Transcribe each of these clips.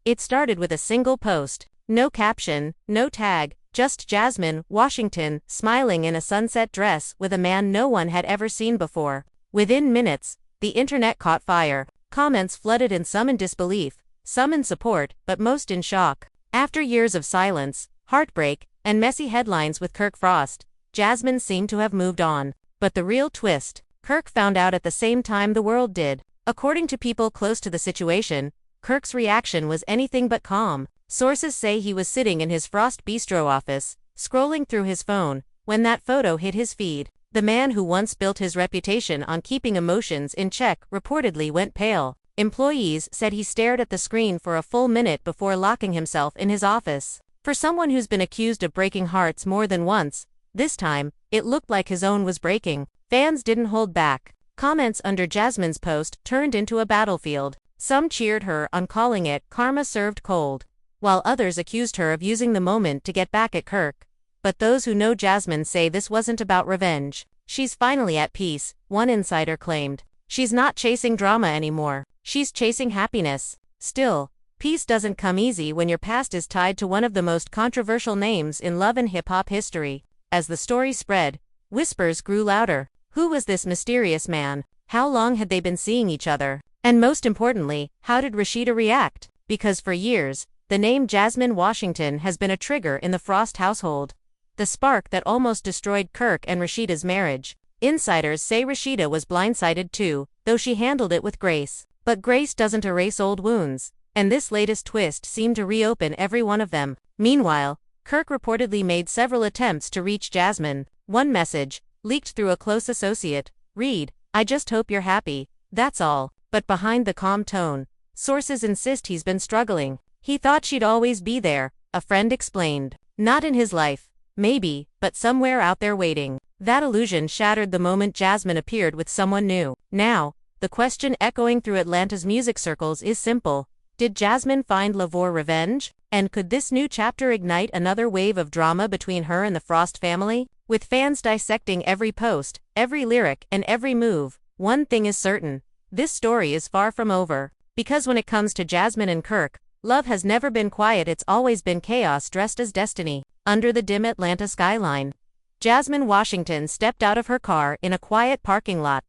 It started with a single post. No caption, no tag, just Jasmine, Washington, smiling in a sunset dress with a man no one had ever seen before. Within minutes, the internet caught fire. Comments flooded, in some in disbelief, some in support, but most in shock. After years of silence, heartbreak, and messy headlines with Kirk Frost, Jasmine seemed to have moved on. But the real twist: Kirk found out at the same time the world did. According to people close to the situation, Kirk's reaction was anything but calm. Sources say he was sitting in his Frost Bistro office, scrolling through his phone, when that photo hit his feed. The man who once built his reputation on keeping emotions in check reportedly went pale. Employees said he stared at the screen for a full minute before locking himself in his office. For someone who's been accused of breaking hearts more than once, this time, it looked like his own was breaking. Fans didn't hold back. Comments under Jasmine's post turned into a battlefield. Some cheered her on, calling it karma served cold, while others accused her of using the moment to get back at Kirk. But those who know Jasmine say this wasn't about revenge. She's finally at peace, one insider claimed. She's not chasing drama anymore. She's chasing happiness. Still, peace doesn't come easy when your past is tied to one of the most controversial names in love and hip-hop history. As the story spread, whispers grew louder. Who was this mysterious man? How long had they been seeing each other? And most importantly, how did Rashida react? Because for years, the name Jasmine Washington has been a trigger in the Frost household. The spark that almost destroyed Kirk and Rashida's marriage. Insiders say Rashida was blindsided too, though she handled it with grace. But grace doesn't erase old wounds, and this latest twist seemed to reopen every one of them. Meanwhile, Kirk reportedly made several attempts to reach Jasmine. One message, leaked through a close associate, read, "I just hope you're happy, that's all." But behind the calm tone, sources insist he's been struggling. He thought she'd always be there, a friend explained. Not in his life, maybe, but somewhere out there waiting. That illusion shattered the moment Jasmine appeared with someone new. Now, the question echoing through Atlanta's music circles is simple. Did Jasmine find love or revenge? And could this new chapter ignite another wave of drama between her and the Frost family? With fans dissecting every post, every lyric, and every move, one thing is certain: this story is far from over. Because when it comes to Jasmine and Kirk, love has never been quiet, it's always been chaos dressed as destiny. Under the dim Atlanta skyline, Jasmine Washington stepped out of her car in a quiet parking lot,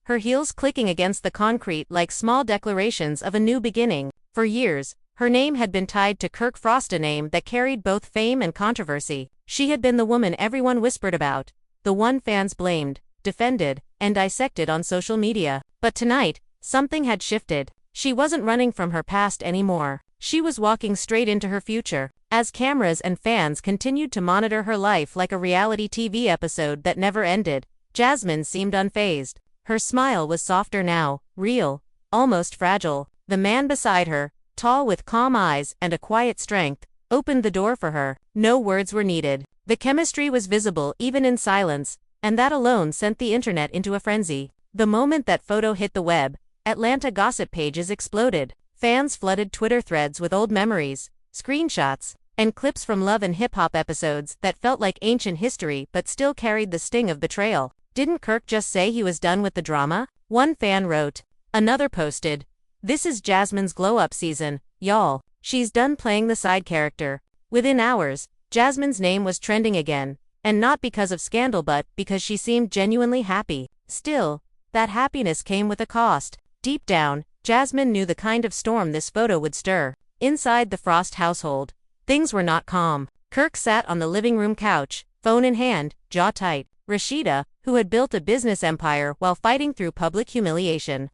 her heels clicking against the concrete like small declarations of a new beginning. For years, her name had been tied to Kirk Frost, a name that carried both fame and controversy. She had been the woman everyone whispered about, the one fans blamed, defended, and dissected on social media. But tonight, something had shifted. She wasn't running from her past anymore. She was walking straight into her future. As cameras and fans continued to monitor her life like a reality TV episode that never ended, Jasmine seemed unfazed. Her smile was softer now, real, almost fragile. The man beside her, tall with calm eyes and a quiet strength, opened the door for her. No words were needed. The chemistry was visible even in silence, and that alone sent the internet into a frenzy. The moment that photo hit the web, Atlanta gossip pages exploded. Fans flooded Twitter threads with old memories, screenshots, and clips from love and hip-hop episodes that felt like ancient history but still carried the sting of betrayal. Didn't Kirk just say he was done with the drama? One fan wrote. Another posted, "This is Jasmine's glow-up season, y'all. She's done playing the side character." Within hours, Jasmine's name was trending again, and not because of scandal but because she seemed genuinely happy. Still, that happiness came with a cost. Deep down, Jasmine knew the kind of storm this photo would stir. Inside the Frost household, things were not calm. Kirk sat on the living room couch, phone in hand, jaw tight. Rashida, who had built a business empire while fighting through public humiliation,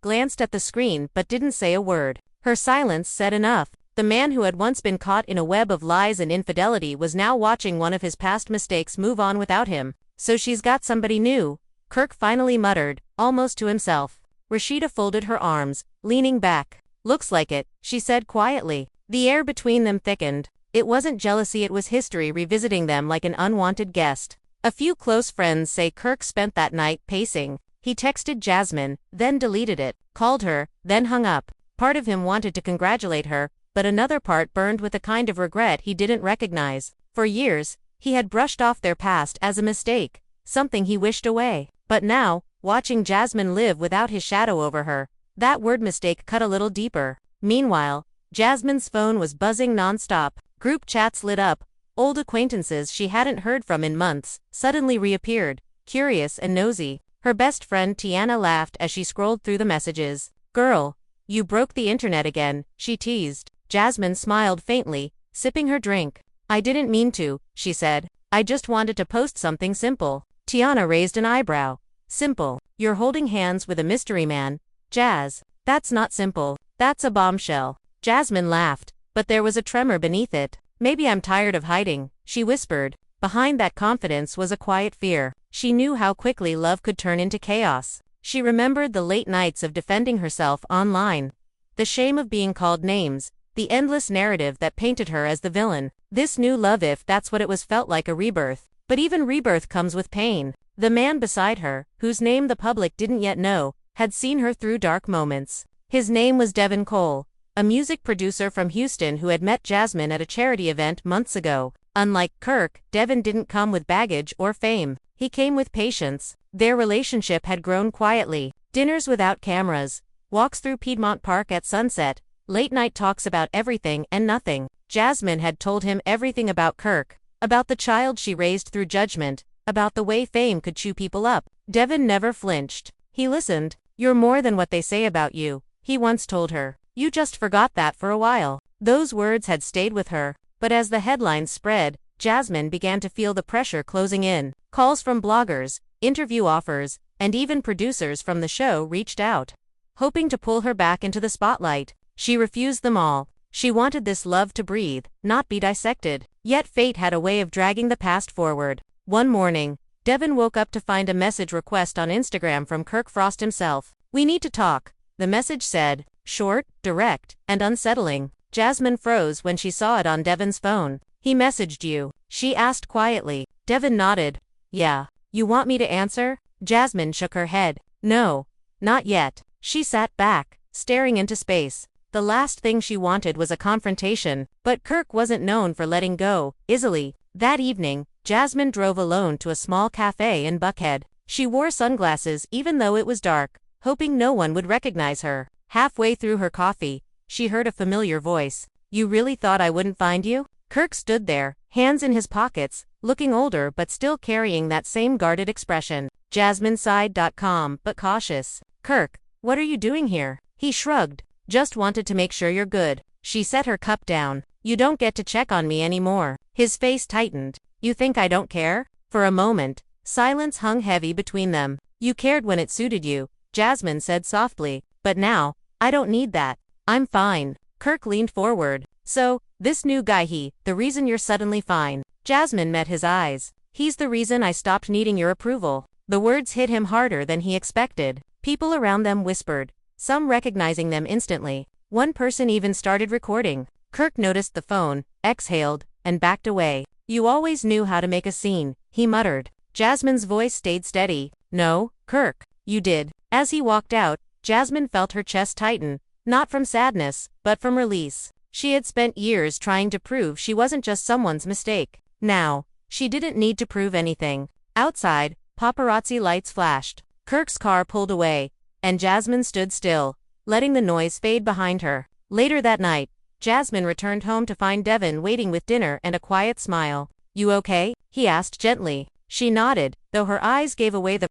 glanced at the screen but didn't say a word. Her silence said enough. The man who had once been caught in a web of lies and infidelity was now watching one of his past mistakes move on without him. "So she's got somebody new," Kirk finally muttered, almost to himself. Rashida folded her arms, leaning back. "Looks like it," she said quietly. The air between them thickened. It wasn't jealousy, it was history revisiting them like an unwanted guest. A few close friends say Kirk spent that night pacing. He texted Jasmine, then deleted it, called her, then hung up. Part of him wanted to congratulate her, but another part burned with a kind of regret he didn't recognize. For years, he had brushed off their past as a mistake, something he wished away. But now, watching Jasmine live without his shadow over her, that word mistake cut a little deeper. Meanwhile, Jasmine's phone was buzzing nonstop. Group chats lit up. Old acquaintances she hadn't heard from in months suddenly reappeared, curious and nosy. Her best friend Tiana laughed as she scrolled through the messages. "Girl, you broke the internet again," she teased. Jasmine smiled faintly, sipping her drink. "I didn't mean to," she said. "I just wanted to post something simple." Tiana raised an eyebrow. "Simple? You're holding hands with a mystery man, Jazz. That's not simple. That's a bombshell." Jasmine laughed, but there was a tremor beneath it. "Maybe I'm tired of hiding," she whispered. Behind that confidence was a quiet fear. She knew how quickly love could turn into chaos. She remembered the late nights of defending herself online. The shame of being called names, the endless narrative that painted her as the villain. This new love, if that's what it was, felt like a rebirth. But even rebirth comes with pain. The man beside her, whose name the public didn't yet know, had seen her through dark moments. His name was Devin Cole, a music producer from Houston who had met Jasmine at a charity event months ago. Unlike Kirk, Devin didn't come with baggage or fame. He came with patience. Their relationship had grown quietly. Dinners without cameras, walks through Piedmont Park at sunset, late-night talks about everything and nothing. Jasmine had told him everything about Kirk, about the child she raised through judgment, about the way fame could chew people up. Devin never flinched. He listened. "You're more than what they say about you," he once told her. "You just forgot that for a while." Those words had stayed with her. But as the headlines spread, Jasmine began to feel the pressure closing in. Calls from bloggers, interview offers, and even producers from the show reached out, hoping to pull her back into the spotlight. She refused them all. She wanted this love to breathe, not be dissected. Yet fate had a way of dragging the past forward. One morning, Devin woke up to find a message request on Instagram from Kirk Frost himself. "We need to talk," the message said, short, direct, and unsettling. Jasmine froze when she saw it on Devin's phone. "He messaged you?" she asked quietly. Devin nodded. "Yeah. You want me to answer?" Jasmine shook her head. "No. Not yet." She sat back, staring into space. The last thing she wanted was a confrontation, but Kirk wasn't known for letting go easily. That evening, Jasmine drove alone to a small cafe in Buckhead. She wore sunglasses even though it was dark, hoping no one would recognize her. Halfway through her coffee, she heard a familiar voice. "You really thought I wouldn't find you?" Kirk stood there, hands in his pockets, looking older but still carrying that same guarded expression. Jasmine sighed, calm but cautious. "Kirk, what are you doing here?" He shrugged. "Just wanted to make sure you're good." She set her cup down. "You don't get to check on me anymore." His face tightened. "You think I don't care?" For a moment, silence hung heavy between them. "You cared when it suited you," Jasmine said softly. "But now, I don't need that. I'm fine." Kirk leaned forward. "So, this new guy, the reason you're suddenly fine." Jasmine met his eyes. "He's the reason I stopped needing your approval." The words hit him harder than he expected. People around them whispered, some recognizing them instantly. One person even started recording. Kirk noticed the phone, exhaled, and backed away. "You always knew how to make a scene," he muttered. Jasmine's voice stayed steady. "No, Kirk, you did." As he walked out, Jasmine felt her chest tighten, not from sadness, but from release. She had spent years trying to prove she wasn't just someone's mistake. Now, she didn't need to prove anything. Outside, paparazzi lights flashed. Kirk's car pulled away, and Jasmine stood still, letting the noise fade behind her. Later that night, Jasmine returned home to find Devin waiting with dinner and a quiet smile. "You okay?" he asked gently. She nodded, though her eyes gave away the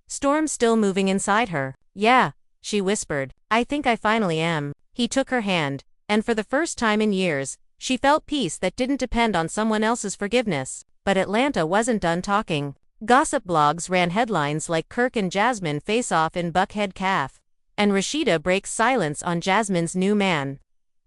storm still moving inside her. "Yeah," she whispered. "I think I finally am." He took her hand, and for the first time in years, she felt peace that didn't depend on someone else's forgiveness. But Atlanta wasn't done talking. Gossip blogs ran headlines like "Kirk and Jasmine face off in Buckhead Caf," and "Rashida breaks silence on Jasmine's new man."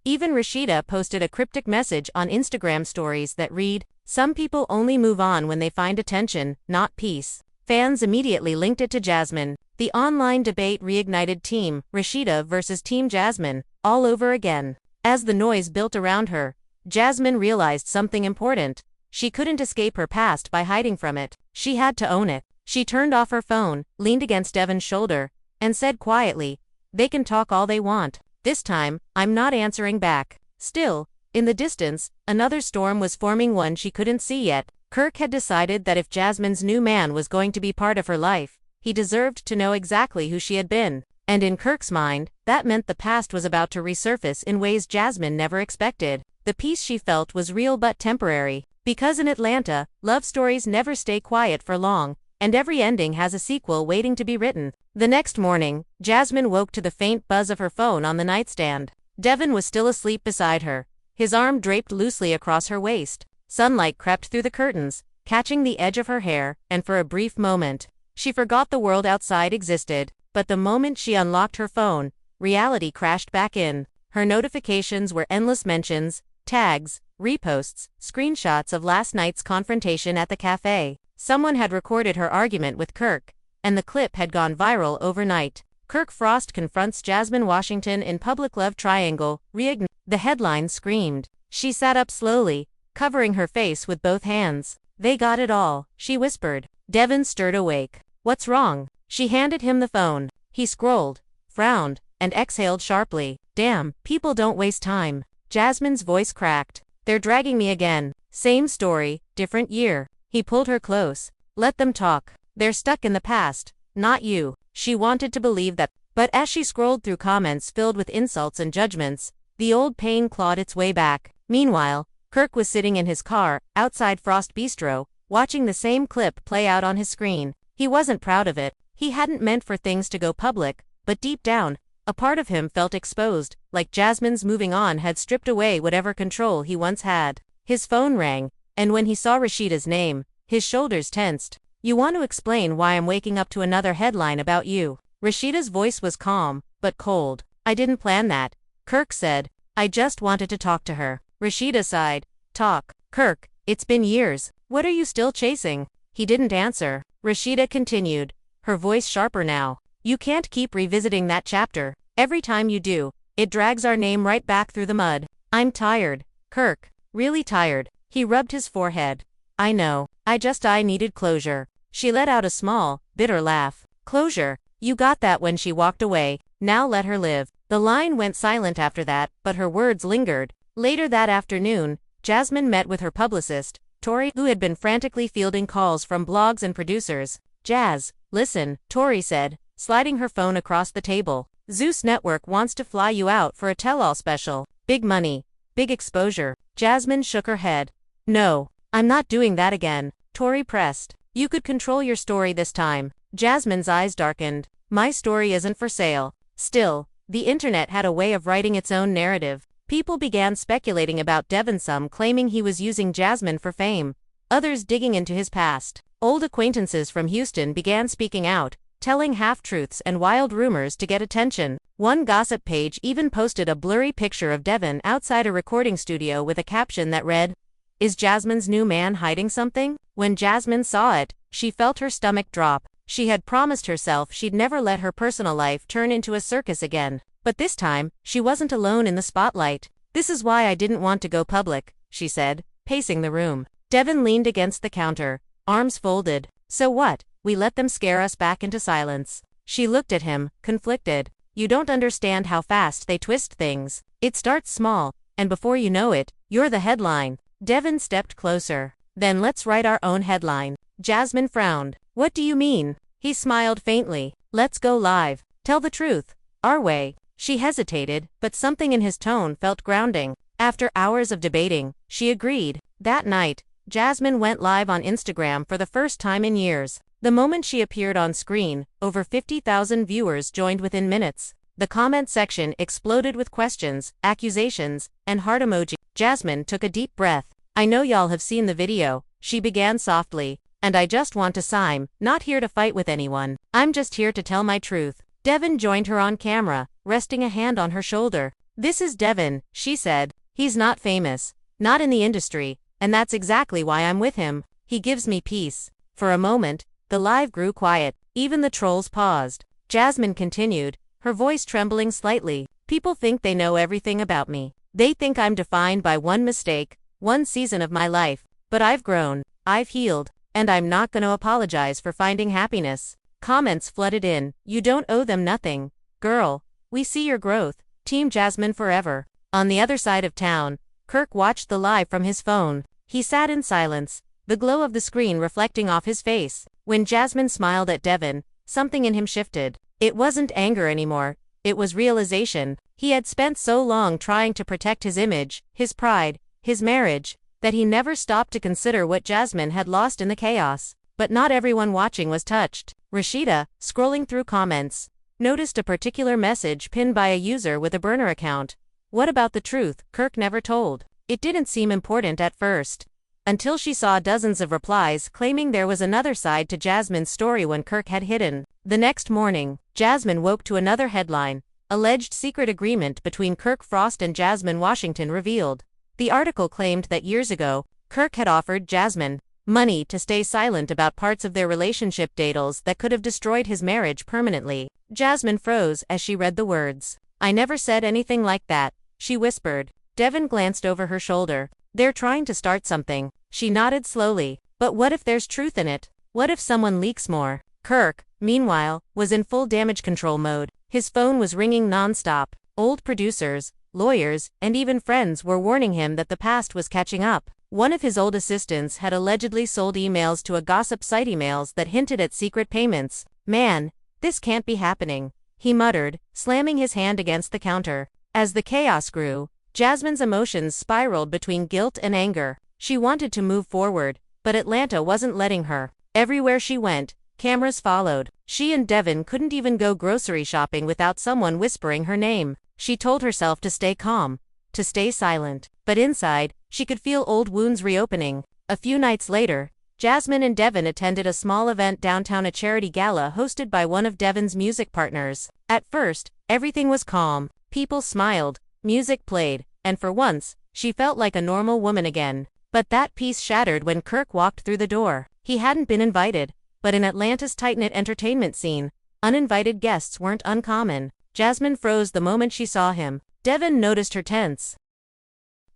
Even Rashida posted a cryptic message on Instagram stories that read, "Some people only move on when they find attention, not peace." Fans immediately linked it to Jasmine. The online debate reignited Team Rashida versus Team Jasmine all over again. As the noise built around her, Jasmine realized something important. She couldn't escape her past by hiding from it. She had to own it. She turned off her phone, leaned against Devin's shoulder, and said quietly, "They can talk all they want. This time, I'm not answering back." Still, in the distance, another storm was forming, one she couldn't see yet. Kirk had decided that if Jasmine's new man was going to be part of her life, he deserved to know exactly who she had been. And in Kirk's mind, that meant the past was about to resurface in ways Jasmine never expected. The peace she felt was real but temporary. Because in Atlanta, love stories never stay quiet for long, and every ending has a sequel waiting to be written. The next morning, Jasmine woke to the faint buzz of her phone on the nightstand. Devin was still asleep beside her, his arm draped loosely across her waist. Sunlight crept through the curtains, catching the edge of her hair, and for a brief moment, she forgot the world outside existed. But the moment she unlocked her phone, reality crashed back in. Her notifications were endless mentions, tags, reposts, screenshots of last night's confrontation at the cafe. Someone had recorded her argument with Kirk, and the clip had gone viral overnight. Kirk Frost confronts Jasmine Washington in public love triangle, reignite. The headline screamed. She sat up slowly, covering her face with both hands. They got it all, she whispered. Devin stirred awake. What's wrong? She handed him the phone. He scrolled, frowned, and exhaled sharply. Damn, people don't waste time. Jasmine's voice cracked. They're dragging me again. Same story, different year. He pulled her close. Let them talk. They're stuck in the past, not you. She wanted to believe that, but as she scrolled through comments filled with insults and judgments, the old pain clawed its way back. Meanwhile, Kirk was sitting in his car, outside Frost Bistro, watching the same clip play out on his screen. He wasn't proud of it. He hadn't meant for things to go public, but deep down, a part of him felt exposed, like Jasmine's moving on had stripped away whatever control he once had. His phone rang, and when he saw Rashida's name, his shoulders tensed. You want to explain why I'm waking up to another headline about you? Rashida's voice was calm, but cold. I didn't plan that, Kirk said. I just wanted to talk to her. Rashida sighed. Talk. Kirk, it's been years. What are you still chasing? He didn't answer. Rashida continued, her voice sharper now. You can't keep revisiting that chapter. Every time you do, it drags our name right back through the mud. I'm tired, Kirk. Really tired. He rubbed his forehead. I know. I needed closure. She let out a small, bitter laugh. Closure. You got that when she walked away. Now let her live. The line went silent after that, but her words lingered. Later that afternoon, Jasmine met with her publicist, Tori, who had been frantically fielding calls from blogs and producers. Jazz, listen, Tori said, sliding her phone across the table. Zeus Network wants to fly you out for a tell-all special. Big money. Big exposure. Jasmine shook her head. No, I'm not doing that again. Tori pressed. You could control your story this time. Jasmine's eyes darkened. My story isn't for sale. Still, the internet had a way of writing its own narrative. People began speculating about Devin, some claiming he was using Jasmine for fame, others digging into his past. Old acquaintances from Houston began speaking out, telling half-truths and wild rumors to get attention. One gossip page even posted a blurry picture of Devin outside a recording studio with a caption that read, "Is Jasmine's new man hiding something?" When Jasmine saw it, she felt her stomach drop. She had promised herself she'd never let her personal life turn into a circus again. But this time, she wasn't alone in the spotlight. This is why I didn't want to go public, she said, pacing the room. Devin leaned against the counter, arms folded. So what? We let them scare us back into silence. She looked at him, conflicted. You don't understand how fast they twist things. It starts small, and before you know it, you're the headline. Devin stepped closer. Then let's write our own headline. Jasmine frowned. What do you mean? He smiled faintly. Let's go live. Tell the truth. Our way. She hesitated, but something in his tone felt grounding. After hours of debating, she agreed. That night, Jasmine went live on Instagram for the first time in years. The moment she appeared on screen, over 50,000 viewers joined within minutes. The comment section exploded with questions, accusations, and heart emoji. Jasmine took a deep breath. I know y'all have seen the video, she began softly, and I just want to sign, not here to fight with anyone. I'm just here to tell my truth. Devin joined her on camera, resting a hand on her shoulder. This is Devin, she said. He's not famous, not in the industry, and that's exactly why I'm with him. He gives me peace. For a moment, the live grew quiet. Even the trolls paused. Jasmine continued, her voice trembling slightly. People think they know everything about me. They think I'm defined by one mistake, one season of my life. But I've grown, I've healed, and I'm not going to apologize for finding happiness. Comments flooded in. You don't owe them nothing. Girl, we see your growth. Team Jasmine forever. On the other side of town, Kirk watched the live from his phone. He sat in silence, the glow of the screen reflecting off his face. When Jasmine smiled at Devin, something in him shifted. It wasn't anger anymore, it was realization. He had spent so long trying to protect his image, his pride, his marriage, that he never stopped to consider what Jasmine had lost in the chaos. But not everyone watching was touched. Rashida, scrolling through comments, noticed a particular message pinned by a user with a burner account. What about the truth? Kirk never told. It didn't seem important at first, until she saw dozens of replies claiming there was another side to Jasmine's story when Kirk had hidden. The next morning, Jasmine woke to another headline: alleged secret agreement between Kirk Frost and Jasmine Washington revealed. The article claimed that years ago, Kirk had offered Jasmine money to stay silent about parts of their relationship details that could have destroyed his marriage permanently. Jasmine froze as she read the words. "I never said anything like that," she whispered. Devin glanced over her shoulder. "They're trying to start something." She nodded slowly. "But what if there's truth in it? What if someone leaks more?" Kirk, meanwhile, was in full damage control mode. His phone was ringing non-stop. Old producers, lawyers, and even friends were warning him that the past was catching up. One of his old assistants had allegedly sold emails to a gossip site, emails that hinted at secret payments. "Man, this can't be happening," he muttered, slamming his hand against the counter. As the chaos grew, Jasmine's emotions spiraled between guilt and anger. She wanted to move forward, but Atlanta wasn't letting her. Everywhere she went, cameras followed. She and Devin couldn't even go grocery shopping without someone whispering her name. She told herself to stay calm, to stay silent. But inside, she could feel old wounds reopening. A few nights later, Jasmine and Devin attended a small event downtown, a charity gala hosted by one of Devin's music partners. At first, everything was calm. People smiled, music played, and for once, she felt like a normal woman again. But that peace shattered when Kirk walked through the door. He hadn't been invited, but in Atlanta's tight-knit entertainment scene, uninvited guests weren't uncommon. Jasmine froze the moment she saw him. Devin noticed her tense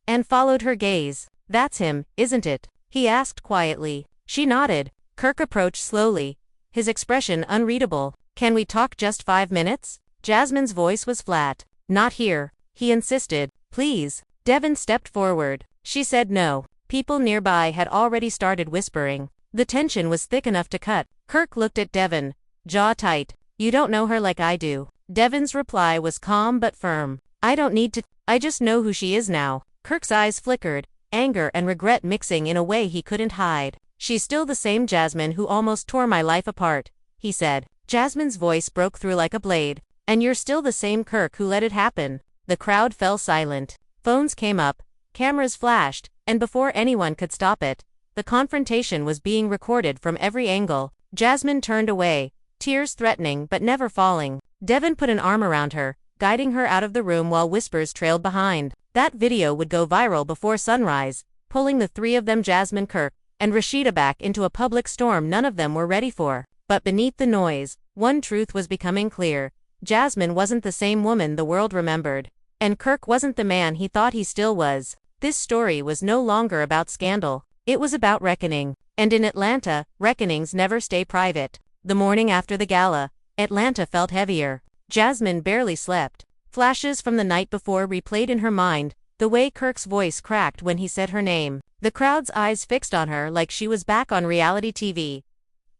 and followed her gaze. "That's him, isn't it?" he asked quietly. She nodded. Kirk approached slowly, his expression unreadable. "Can we talk just 5 minutes?" Jasmine's voice was flat. "Not here," he insisted. "Please." Devin stepped forward. She said no. People nearby had already started whispering. The tension was thick enough to cut. Kirk looked at Devin, jaw tight. "You don't know her like I do." Devin's reply was calm but firm. "I don't need to. I just know who she is now." Kirk's eyes flickered, anger and regret mixing in a way he couldn't hide. "She's still the same Jasmine who almost tore my life apart," he said. Jasmine's voice broke through like a blade. "And you're still the same Kirk who let it happen." The crowd fell silent. Phones came up, cameras flashed, and before anyone could stop it, the confrontation was being recorded from every angle. Jasmine turned away, tears threatening but never falling. Devin put an arm around her, guiding her out of the room while whispers trailed behind. That video would go viral before sunrise, pulling the three of them, Jasmine, Kirk, and Rashida, back into a public storm none of them were ready for. But beneath the noise, one truth was becoming clear. Jasmine wasn't the same woman the world remembered. And Kirk wasn't the man he thought he still was. This story was no longer about scandal. It was about reckoning. And in Atlanta, reckonings never stay private. The morning after the gala, Atlanta felt heavier. Jasmine barely slept. Flashes from the night before replayed in her mind, the way Kirk's voice cracked when he said her name. The crowd's eyes fixed on her like she was back on reality TV.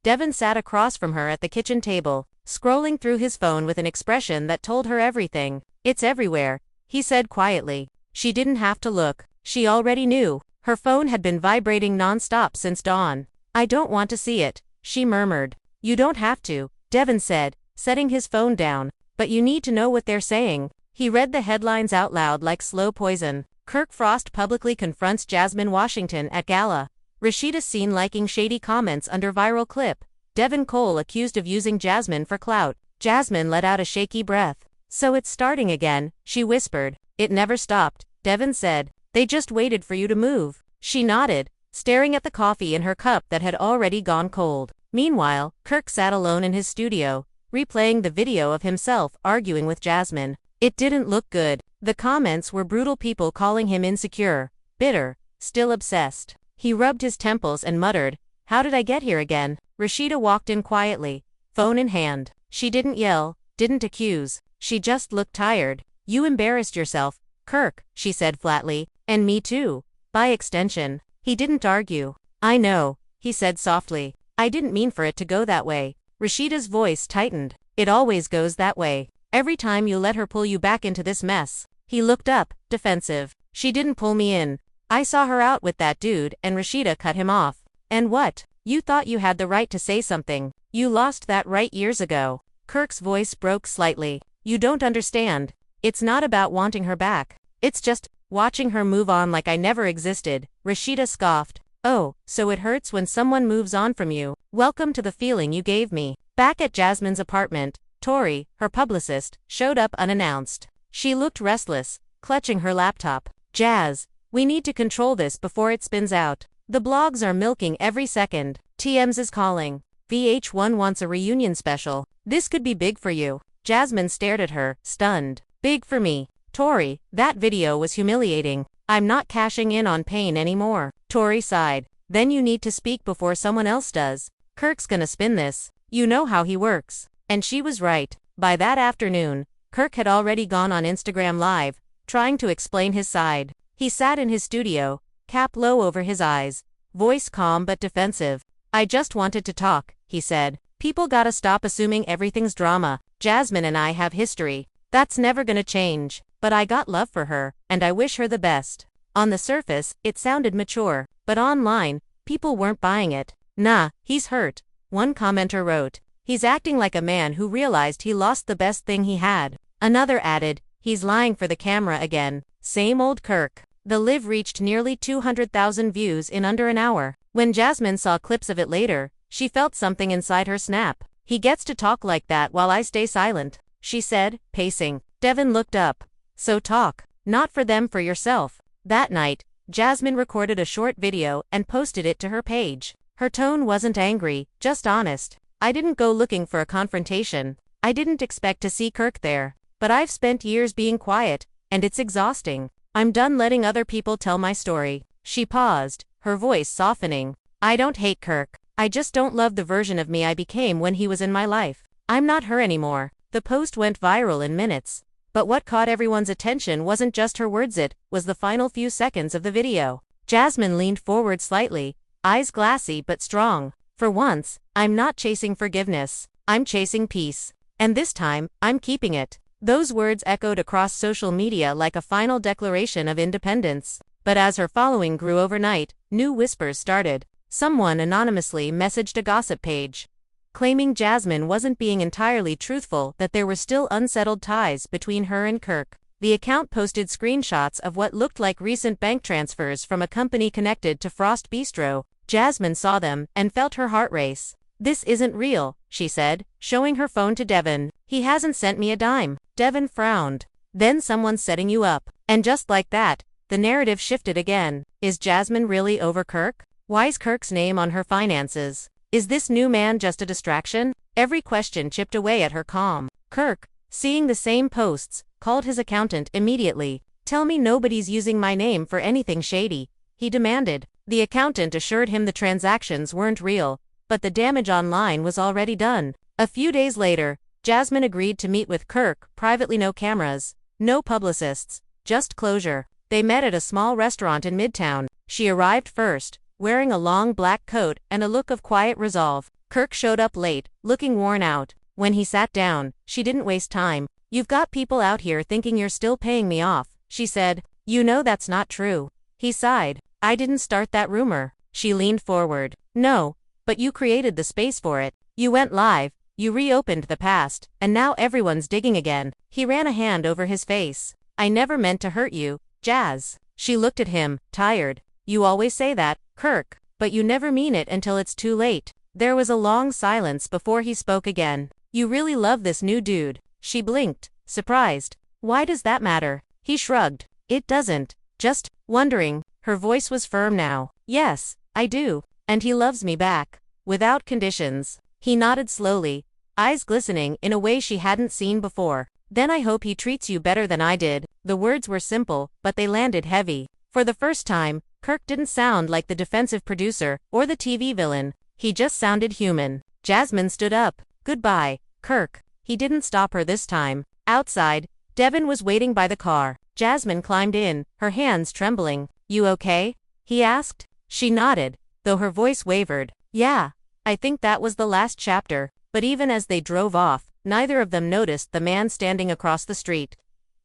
Devin sat across from her at the kitchen table, scrolling through his phone with an expression that told her everything. "It's everywhere," he said quietly. She didn't have to look. She already knew. Her phone had been vibrating non-stop since dawn. "I don't want to see it," she murmured. "You don't have to," Devin said, setting his phone down. "But you need to know what they're saying." He read the headlines out loud like slow poison. Kirk Frost publicly confronts Jasmine Washington at gala. Rashida seen liking shady comments under viral clip. Devin Cole accused of using Jasmine for clout. Jasmine let out a shaky breath. "So it's starting again," she whispered. "It never stopped," Devin said. "They just waited for you to move." She nodded, staring at the coffee in her cup that had already gone cold. Meanwhile, Kirk sat alone in his studio, replaying the video of himself arguing with Jasmine. It didn't look good. The comments were brutal, people calling him insecure, bitter, still obsessed. He rubbed his temples and muttered, "How did I get here again?" Rashida walked in quietly, phone in hand. She didn't yell, didn't accuse. She just looked tired. "You embarrassed yourself, Kirk," she said flatly. "And me too, by extension." He didn't argue. "I know," he said softly. "I didn't mean for it to go that way." Rashida's voice tightened. It always goes that way. Every time you let her pull you back into this mess. He looked up, defensive. She didn't pull me in. I saw her out with that dude and Rashida cut him off. And what? You thought you had the right to say something. You lost that right years ago. Kirk's voice broke slightly. You don't understand. It's not about wanting her back. It's just watching her move on like I never existed. Rashida scoffed. Oh, so it hurts when someone moves on from you. Welcome to the feeling you gave me. Back at Jasmine's apartment, Tori, her publicist, showed up unannounced. She looked restless, clutching her laptop. Jazz, we need to control this before it spins out. The blogs are milking every second. TMZ is calling. VH1 wants a reunion special. This could be big for you. Jasmine stared at her, stunned. Big for me. Tori, that video was humiliating. I'm not cashing in on pain anymore. Tori sighed. Then you need to speak before someone else does. Kirk's gonna spin this. You know how he works. And she was right. By that afternoon, Kirk had already gone on Instagram Live, trying to explain his side. He sat in his studio, cap low over his eyes, voice calm but defensive. I just wanted to talk, he said. People gotta stop assuming everything's drama. Jasmine and I have history. That's never gonna change. But I got love for her, and I wish her the best. On the surface, it sounded mature, but online, people weren't buying it. Nah, he's hurt. One commenter wrote. He's acting like a man who realized he lost the best thing he had. Another added, he's lying for the camera again. Same old Kirk. The live reached nearly 200,000 views in under an hour. When Jasmine saw clips of it later, she felt something inside her snap. He gets to talk like that while I stay silent, she said, pacing. Devin looked up. So talk. Not for them, for yourself. That night, Jasmine recorded a short video and posted it to her page. Her tone wasn't angry, just honest. I didn't go looking for a confrontation. I didn't expect to see Kirk there. But I've spent years being quiet, and it's exhausting. I'm done letting other people tell my story. She paused, her voice softening. I don't hate Kirk. I just don't love the version of me I became when he was in my life. I'm not her anymore. The post went viral in minutes. But what caught everyone's attention wasn't just her words, it was the final few seconds of the video. Jasmine leaned forward slightly, eyes glassy but strong. For once, I'm not chasing forgiveness. I'm chasing peace. And this time, I'm keeping it. Those words echoed across social media like a final declaration of independence. But as her following grew overnight, new whispers started. Someone anonymously messaged a gossip page, claiming Jasmine wasn't being entirely truthful, that there were still unsettled ties between her and Kirk. The account posted screenshots of what looked like recent bank transfers from a company connected to Frost Bistro. Jasmine saw them and felt her heart race. This isn't real, she said, showing her phone to Devin. He hasn't sent me a dime. Devin frowned. Then someone's setting you up. And just like that, the narrative shifted again. Is Jasmine really over Kirk? Why's Kirk's name on her finances? Is this new man just a distraction? Every question chipped away at her calm. Kirk, seeing the same posts, called his accountant immediately. Tell me nobody's using my name for anything shady, he demanded. The accountant assured him the transactions weren't real, but the damage online was already done. A few days later, Jasmine agreed to meet with Kirk privately. No cameras, no publicists, just closure. They met at a small restaurant in Midtown. She arrived first, wearing a long black coat and a look of quiet resolve. Kirk showed up late, looking worn out. When he sat down, she didn't waste time. You've got people out here thinking you're still paying me off, she said. You know that's not true. He sighed. I didn't start that rumor. She leaned forward. No, but you created the space for it. You went live, you reopened the past, and now everyone's digging again. He ran a hand over his face. I never meant to hurt you, Jazz. She looked at him, tired. You always say that, Kirk, but you never mean it until it's too late. There was a long silence before he spoke again. You really love this new dude. She blinked, surprised. Why does that matter? He shrugged. It doesn't. Just wondering. Her voice was firm now. Yes, I do. And he loves me back. Without conditions. He nodded slowly, eyes glistening in a way she hadn't seen before. Then I hope he treats you better than I did. The words were simple, but they landed heavy. For the first time, Kirk didn't sound like the defensive producer or the TV villain. He just sounded human. Jasmine stood up. Goodbye, Kirk. He didn't stop her this time. Outside, Devin was waiting by the car. Jasmine climbed in, her hands trembling. You okay? He asked. She nodded, though her voice wavered. Yeah, I think that was the last chapter. But even as they drove off, neither of them noticed the man standing across the street,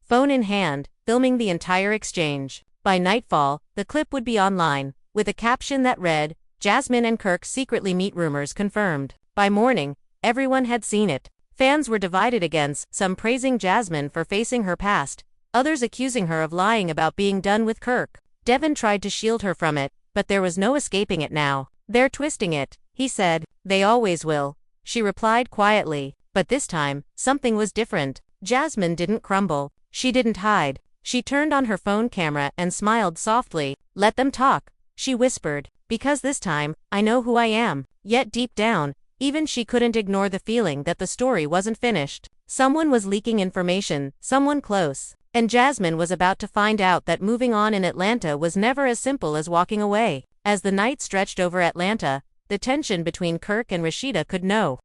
phone in hand, filming the entire exchange. By nightfall, the clip would be online, with a caption that read, "Jasmine and Kirk secretly meet, rumors confirmed." By morning, everyone had seen it. Fans were divided again, some praising Jasmine for facing her past, others accusing her of lying about being done with Kirk. Devin tried to shield her from it, but there was no escaping it now. "They're twisting it," he said. "They always will," she replied quietly. But this time, something was different. Jasmine didn't crumble. She didn't hide. She turned on her phone camera and smiled softly. "Let them talk," she whispered, "because this time, I know who I am." Yet deep down, even she couldn't ignore the feeling that the story wasn't finished. Someone was leaking information, someone close. And Jasmine was about to find out that moving on in Atlanta was never as simple as walking away. As the night stretched over Atlanta, the tension between Kirk and Rashida could no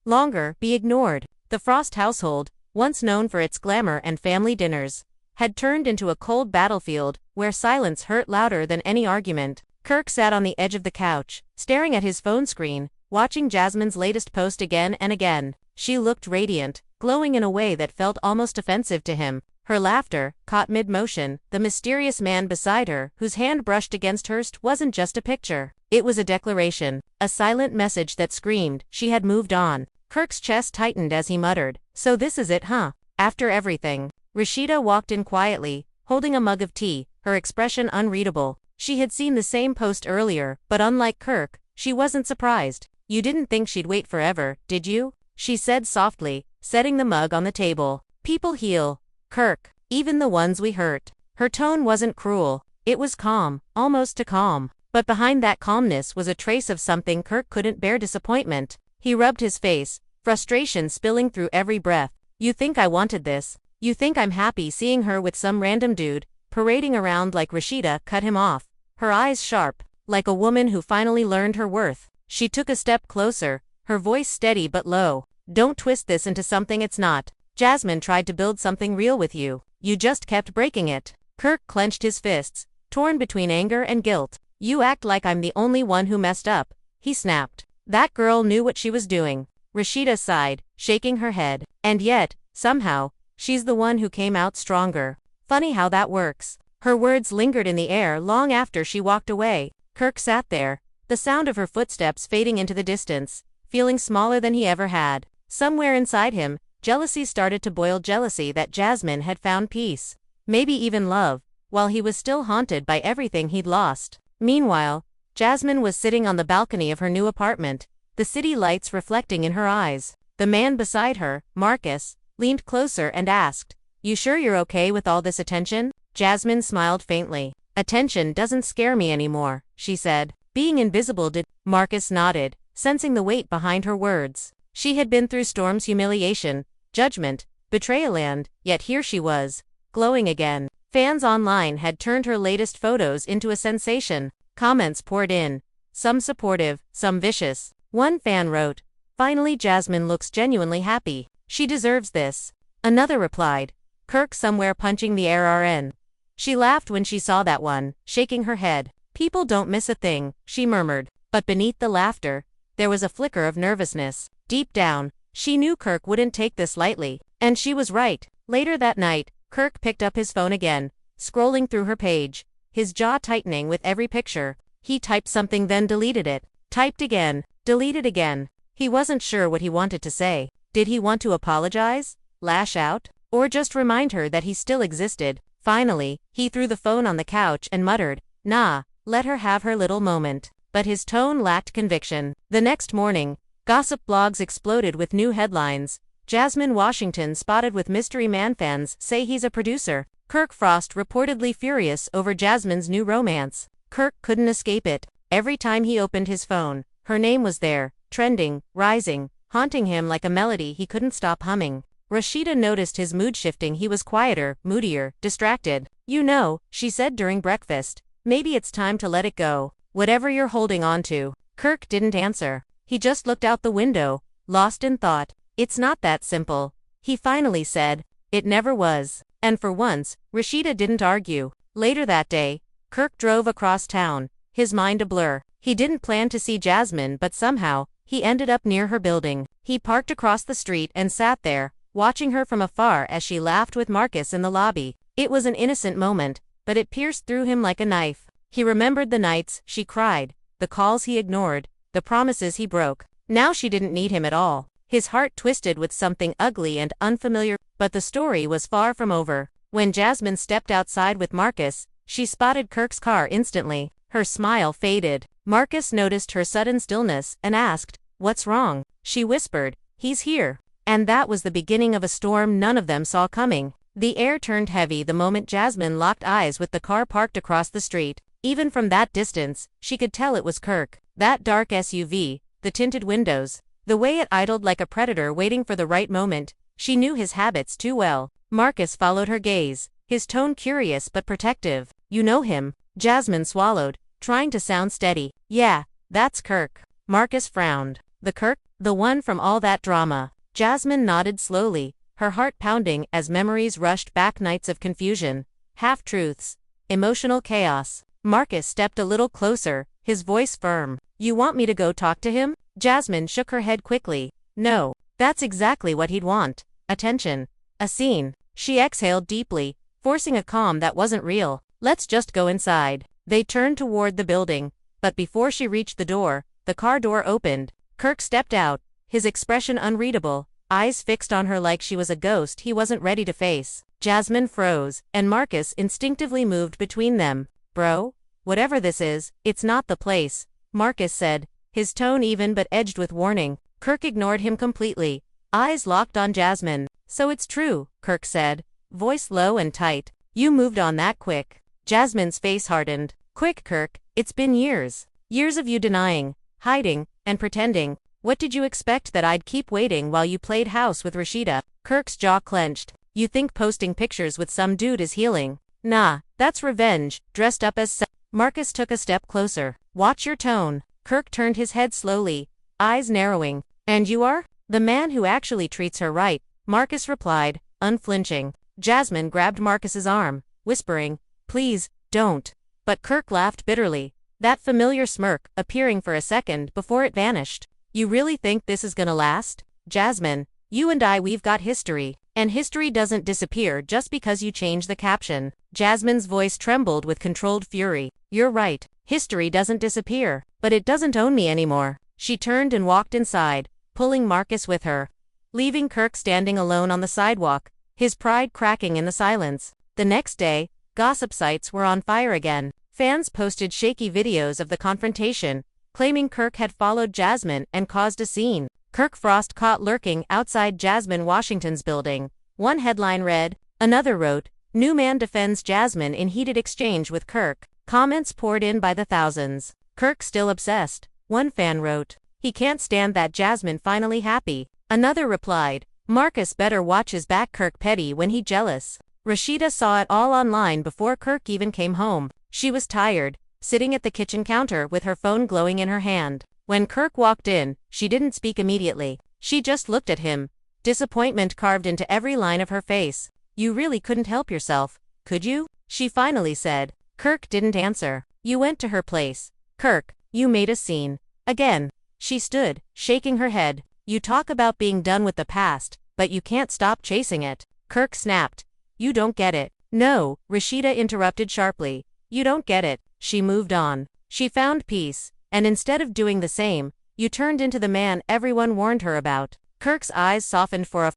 longer be ignored. The Frost household, once known for its glamour and family dinners, had turned into a cold battlefield where silence hurt louder than any argument. Kirk sat on the edge of the couch, staring at his phone screen, watching Jasmine's latest post again and again. She looked radiant, glowing in a way that felt almost offensive to him. Her laughter, caught mid-motion, the mysterious man beside her, whose hand brushed against hers, wasn't just a picture. It was a declaration, a silent message that screamed she had moved on. Kirk's chest tightened as he muttered, "So this is it, huh? After everything." Rashida walked in quietly, holding a mug of tea, her expression unreadable. She had seen the same post earlier, but unlike Kirk, she wasn't surprised. "You didn't think she'd wait forever, did you?" she said softly, setting the mug on the table. "People heal, Kirk, even the ones we hurt." Her tone wasn't cruel. It was calm, almost too calm. But behind that calmness was a trace of something Kirk couldn't bear: disappointment. He rubbed his face, frustration spilling through every breath. "You think I wanted this? You think I'm happy seeing her with some random dude, parading around like?" Rashida cut him off, her eyes sharp, like a woman who finally learned her worth. She took a step closer, her voice steady but low. "Don't twist this into something it's not. Jasmine tried to build something real with you. You just kept breaking it." Kirk clenched his fists, torn between anger and guilt. "You act like I'm the only one who messed up," he snapped. "That girl knew what she was doing." Rashida sighed, shaking her head. "And yet, somehow, she's the one who came out stronger. Funny how that works." Her words lingered in the air long after she walked away. Kirk sat there, the sound of her footsteps fading into the distance, feeling smaller than he ever had. Somewhere inside him, jealousy started to boil, jealousy that Jasmine had found peace, maybe even love, while he was still haunted by everything he'd lost. Meanwhile, Jasmine was sitting on the balcony of her new apartment, the city lights reflecting in her eyes. The man beside her, Marcus, leaned closer and asked, "You sure you're okay with all this attention?" Jasmine smiled faintly. "Attention doesn't scare me anymore," she said. "Being invisible did." Marcus nodded, sensing the weight behind her words. She had been through storms, humiliation, judgment, betrayal, and yet here she was, glowing again. Fans online had turned her latest photos into a sensation. Comments poured in, some supportive, some vicious. One fan wrote, "Finally Jasmine looks genuinely happy. She deserves this." Another replied, "Kirk somewhere punching the air RN." She laughed when she saw that one, shaking her head. "People don't miss a thing," she murmured. But beneath the laughter, there was a flicker of nervousness. Deep down, she knew Kirk wouldn't take this lightly. And she was right. Later that night, Kirk picked up his phone again, scrolling through her page, his jaw tightening with every picture. He typed something, then deleted it. Typed again, deleted again. He wasn't sure what he wanted to say. Did he want to apologize? Lash out? Or just remind her that he still existed? Finally, he threw the phone on the couch and muttered, "Nah, let her have her little moment." But his tone lacked conviction. The next morning, gossip blogs exploded with new headlines. Jasmine Washington spotted with mystery man, fans say he's a producer. Kirk Frost reportedly furious over Jasmine's new romance. Kirk couldn't escape it. Every time he opened his phone, her name was there, trending, rising, haunting him like a melody he couldn't stop humming. Rashida noticed his mood shifting. He was quieter, moodier, distracted. "You know," she said during breakfast, "maybe it's time to let it go. Whatever you're holding on to." Kirk didn't answer. He just looked out the window, lost in thought. "It's not that simple," he finally said. "It never was." And for once, Rashida didn't argue. Later that day, Kirk drove across town, his mind a blur. He didn't plan to see Jasmine, but somehow, He ended up near her building. He parked across the street and sat there, watching her from afar as she laughed with Marcus in the lobby. It was an innocent moment, but it pierced through him like a knife. He remembered the nights she cried, the calls he ignored, the promises he broke. Now she didn't need him at all. His heart twisted with something ugly and unfamiliar, but the story was far from over. When Jasmine stepped outside with Marcus, she spotted Kirk's car instantly. Her smile faded. Marcus noticed her sudden stillness and asked, "What's wrong?" She whispered, "He's here." And that was the beginning of a storm none of them saw coming. The air turned heavy the moment Jasmine locked eyes with the car parked across the street. Even from that distance, she could tell it was Kirk. That dark SUV, the tinted windows, the way it idled like a predator waiting for the right moment, she knew his habits too well. Marcus followed her gaze, his tone curious but protective. "You know him?" Jasmine swallowed, trying to sound steady. "Yeah, that's Kirk." Marcus frowned. "The Kirk? The one from all that drama?" Jasmine nodded slowly, her heart pounding as memories rushed back. Nights of confusion, half-truths, emotional chaos. Marcus stepped a little closer, his voice firm. "You want me to go talk to him?" Jasmine shook her head quickly. "No. That's exactly what he'd want. Attention. A scene." She exhaled deeply, forcing a calm that wasn't real. "Let's just go inside." They turned toward the building, but before she reached the door, the car door opened. Kirk stepped out, his expression unreadable, eyes fixed on her like she was a ghost he wasn't ready to face. Jasmine froze, and Marcus instinctively moved between them. "Bro, whatever this is, it's not the place," Marcus said, his tone even but edged with warning. Kirk ignored him completely, eyes locked on Jasmine. "So it's true," Kirk said, voice low and tight. "You moved on that quick." Jasmine's face hardened. "Quick, Kirk, it's been years. Years of you denying, hiding, and pretending. What did you expect, that I'd keep waiting while you played house with Rashida?" Kirk's jaw clenched. "You think posting pictures with some dude is healing? Nah, that's revenge, dressed up as Marcus took a step closer. "Watch your tone." Kirk turned his head slowly, eyes narrowing. "And you are?" "The man who actually treats her right," Marcus replied, unflinching. Jasmine grabbed Marcus's arm, whispering, "Please, don't." But Kirk laughed bitterly, that familiar smirk appearing for a second before it vanished. "You really think this is gonna last? Jasmine, you and we've got history. And history doesn't disappear just because you change the caption." Jasmine's voice trembled with controlled fury. "You're right. History doesn't disappear, but it doesn't own me anymore." She turned and walked inside, pulling Marcus with her, leaving Kirk standing alone on the sidewalk, his pride cracking in the silence. The next day, gossip sites were on fire again. Fans posted shaky videos of the confrontation, claiming Kirk had followed Jasmine and caused a scene. Kirk Frost caught lurking outside Jasmine Washington's building. One headline read. Another wrote, "New man defends Jasmine in heated exchange with Kirk." Comments poured in by the thousands. "Kirk still obsessed," one fan wrote. "He can't stand that Jasmine finally happy." Another replied, "Marcus better watch his back, Kirk petty when he jealous." Rashida saw it all online before Kirk even came home. She was tired, sitting at the kitchen counter with her phone glowing in her hand. When Kirk walked in, she didn't speak immediately. She just looked at him, disappointment carved into every line of her face. "You really couldn't help yourself, could you?" she finally said. Kirk didn't answer. "You went to her place. Kirk, you made a scene. Again." She stood, shaking her head. "You talk about being done with the past, but you can't stop chasing it." Kirk snapped. "You don't get it." "No," Rashida interrupted sharply. "You don't get it." She moved on. She found peace, and instead of doing the same, you turned into the man everyone warned her about. Kirk's eyes softened for a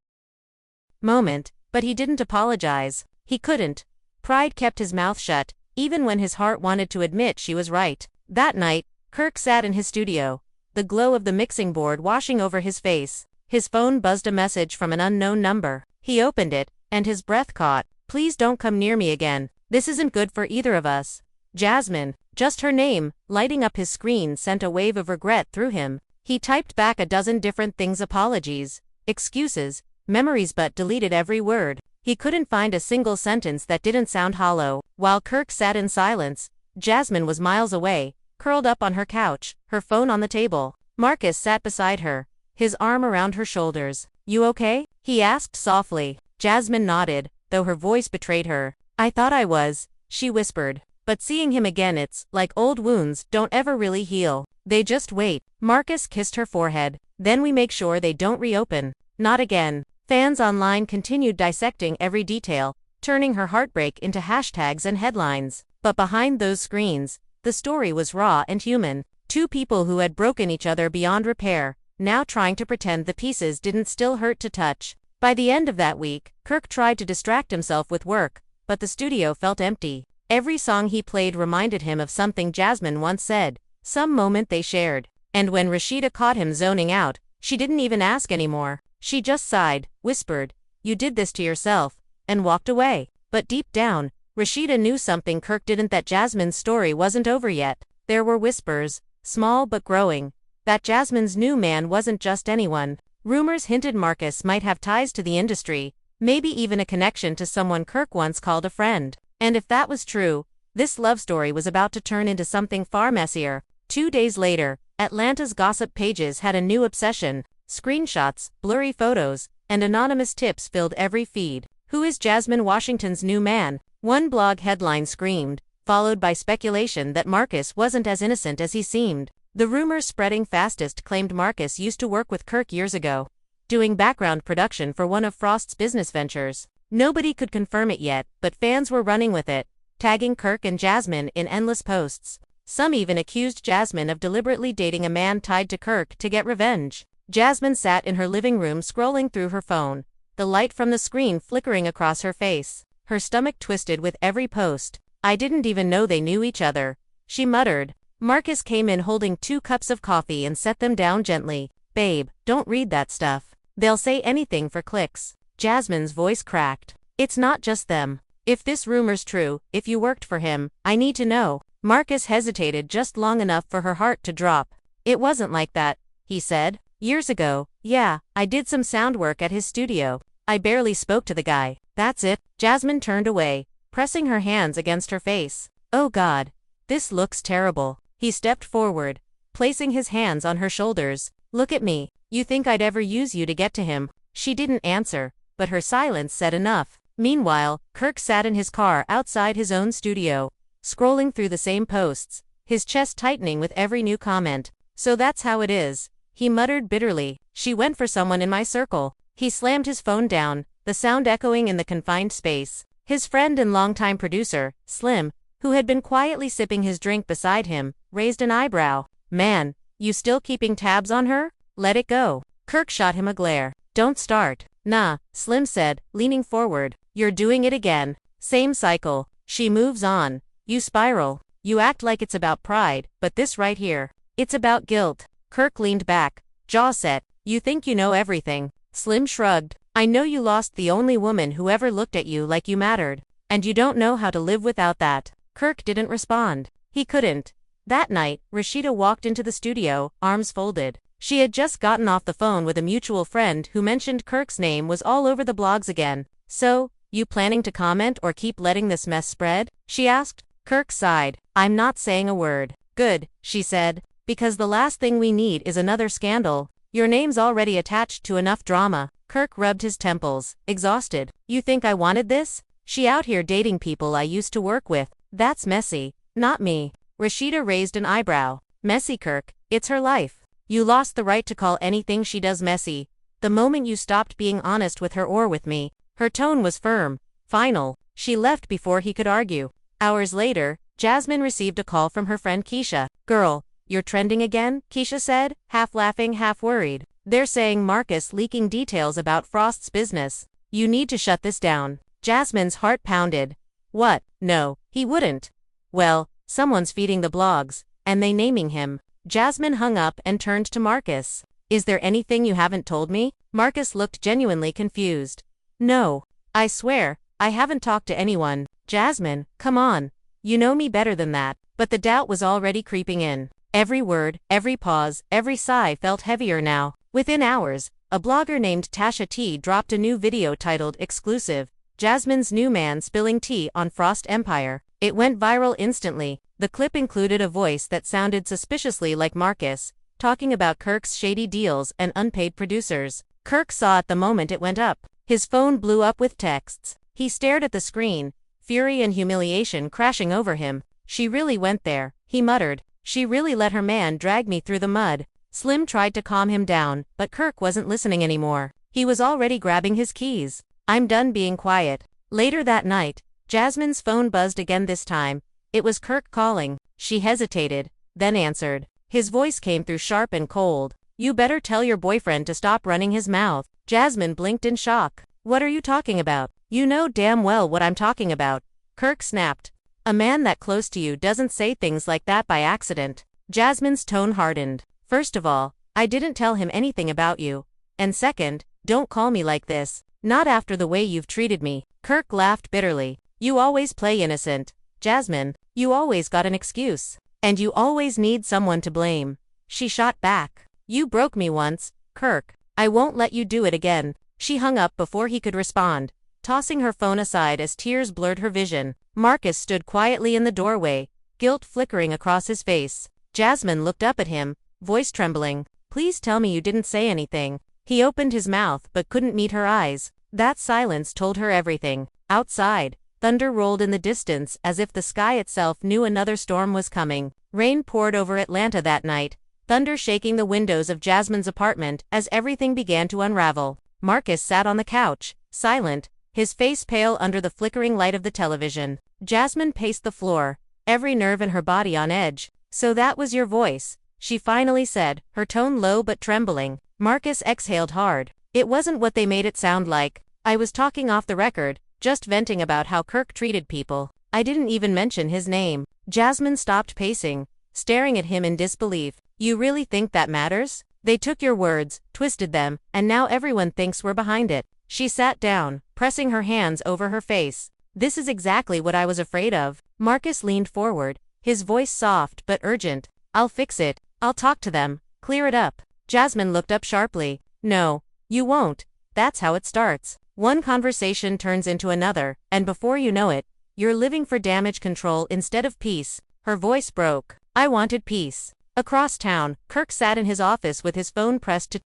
moment, but he didn't apologize. He couldn't. Pride kept his mouth shut, even when his heart wanted to admit she was right. That night, Kirk sat in his studio, the glow of the mixing board washing over his face. His phone buzzed a message from an unknown number. He opened it, and his breath caught. "Please don't come near me again. This isn't good for either of us. Jasmine." Just her name, lighting up his screen, sent a wave of regret through him. He typed back a dozen different things, apologies, excuses, memories, but deleted every word. He couldn't find a single sentence that didn't sound hollow. While Kirk sat in silence, Jasmine was miles away, curled up on her couch, her phone on the table. Marcus sat beside her, his arm around her shoulders. "You okay?" he asked softly. Jasmine nodded, though her voice betrayed her. "I thought I was," she whispered. but seeing him again, it's like old wounds don't ever really heal. They just wait. Marcus kissed her forehead. Then we make sure they don't reopen. Not again. Fans online continued dissecting every detail, turning her heartbreak into hashtags and headlines. But behind those screens, the story was raw and human. Two people who had broken each other beyond repair, now trying to pretend the pieces didn't still hurt to touch. By the end of that week, Kirk tried to distract himself with work, but the studio felt empty. Every song he played reminded him of something Jasmine once said, some moment they shared. And when Rashida caught him zoning out, she didn't even ask anymore. She just sighed, whispered, "You did this to yourself," and walked away. But deep down, Rashida knew something Kirk didn't, that Jasmine's story wasn't over yet. There were whispers, small but growing, that Jasmine's new man wasn't just anyone. Rumors hinted Marcus might have ties to the industry, maybe even a connection to someone Kirk once called a friend. And if that was true, this love story was about to turn into something far messier. 2 days later, Atlanta's gossip pages had a new obsession. Screenshots, blurry photos, and anonymous tips filled every feed. Who is Jasmine Washington's new man? One blog headline screamed, followed by speculation that Marcus wasn't as innocent as he seemed. The rumors spreading fastest claimed Marcus used to work with Kirk years ago, doing background production for one of Frost's business ventures. Nobody could confirm it yet, but fans were running with it, tagging Kirk and Jasmine in endless posts. Some even accused Jasmine of deliberately dating a man tied to Kirk to get revenge. Jasmine sat in her living room scrolling through her phone, the light from the screen flickering across her face. Her stomach twisted with every post. "I didn't even know they knew each other," she muttered. Marcus came in holding 2 cups of coffee and set them down gently. "Babe, don't read that stuff. They'll say anything for clicks." Jasmine's voice cracked. "It's not just them. If this rumor's true, if you worked for him, I need to know." Marcus hesitated just long enough for her heart to drop. "It wasn't like that," he said. "Years ago, yeah, I did some sound work at his studio. I barely spoke to the guy. That's it." Jasmine turned away, pressing her hands against her face. "Oh God. This looks terrible." He stepped forward, placing his hands on her shoulders. "Look at me. You think I'd ever use you to get to him?" She didn't answer, but her silence said enough. Meanwhile, Kirk sat in his car outside his own studio, scrolling through the same posts, his chest tightening with every new comment. "So that's how it is," he muttered bitterly. "She went for someone in my circle." He slammed his phone down, the sound echoing in the confined space. His friend and longtime producer, Slim, who had been quietly sipping his drink beside him, raised an eyebrow. "Man, you still keeping tabs on her? Let it go." Kirk shot him a glare. "Don't start." "Nah," Slim said, leaning forward. "You're doing it again. Same cycle. She moves on. You spiral. You act like it's about pride, but this right here, it's about guilt." Kirk leaned back, jaw set. "You think you know everything." Slim shrugged. "I know you lost the only woman who ever looked at you like you mattered. And you don't know how to live without that." Kirk didn't respond. He couldn't. That night, Rashida walked into the studio, arms folded. She had just gotten off the phone with a mutual friend who mentioned Kirk's name was all over the blogs again. "So, you planning to comment or keep letting this mess spread?" she asked. Kirk sighed. "I'm not saying a word." "Good," she said, "because the last thing we need is another scandal. Your name's already attached to enough drama." Kirk rubbed his temples, exhausted. "You think I wanted this? She out here dating people I used to work with. That's messy. Not me." Rashida raised an eyebrow. "Messy, Kirk. It's her life. You lost the right to call anything she does messy the moment you stopped being honest with her or with me." Her tone was firm, final. She left before he could argue. Hours later, Jasmine received a call from her friend Keisha. "Girl, you're trending again," Keisha said, half laughing, half worried. "They're saying Marcus leaking details about Frost's business. You need to shut this down." Jasmine's heart pounded. "What? No, he wouldn't." "Well, someone's feeding the blogs, and they naming him." Jasmine hung up and turned to Marcus. "Is there anything you haven't told me?" Marcus looked genuinely confused. "No. I swear, I haven't talked to anyone." "Jasmine, come on. You know me better than that." But the doubt was already creeping in. Every word, every pause, every sigh felt heavier now. Within hours, a blogger named Tasha T dropped a new video titled "Exclusive: Jasmine's New Man Spilling Tea on Frost Empire." It went viral instantly. The clip included a voice that sounded suspiciously like Marcus, talking about Kirk's shady deals and unpaid producers. Kirk saw it the moment it went up. His phone blew up with texts. He stared at the screen, fury and humiliation crashing over him. She really went there, he muttered. She really let her man drag me through the mud. Slim tried to calm him down, but Kirk wasn't listening anymore. He was already grabbing his keys. I'm done being quiet. Later that night, Jasmine's phone buzzed again this time. It was Kirk calling. She hesitated, then answered. His voice came through sharp and cold. You better tell your boyfriend to stop running his mouth. Jasmine blinked in shock. What are you talking about? You know damn well what I'm talking about. Kirk snapped. A man that close to you doesn't say things like that by accident. Jasmine's tone hardened. First of all, I didn't tell him anything about you. And second, don't call me like this. Not after the way you've treated me. Kirk laughed bitterly. You always play innocent. Jasmine, you always got an excuse. And you always need someone to blame. She shot back. You broke me once, Kirk. I won't let you do it again. She hung up before he could respond, tossing her phone aside as tears blurred her vision. Marcus stood quietly in the doorway, guilt flickering across his face. Jasmine looked up at him, voice trembling. Please tell me you didn't say anything. He opened his mouth but couldn't meet her eyes. That silence told her everything. Outside, thunder rolled in the distance as if the sky itself knew another storm was coming. Rain poured over Atlanta that night, thunder shaking the windows of Jasmine's apartment as everything began to unravel. Marcus sat on the couch, silent, his face pale under the flickering light of the television. Jasmine paced the floor, every nerve in her body on edge. So that was your voice, she finally said, her tone low but trembling. Marcus exhaled hard. It wasn't what they made it sound like. I was talking off the record, just venting about how Kirk treated people. I didn't even mention his name. Jasmine stopped pacing, staring at him in disbelief. You really think that matters? They took your words, twisted them, and now everyone thinks we're behind it. She sat down, pressing her hands over her face. This is exactly what I was afraid of. Marcus leaned forward, his voice soft but urgent. I'll fix it. I'll talk to them. Clear it up. Jasmine looked up sharply. No, you won't. That's how it starts. One conversation turns into another, and before you know it, you're living for damage control instead of peace. Her voice broke. I wanted peace. Across town, Kirk sat in his office with his phone pressed to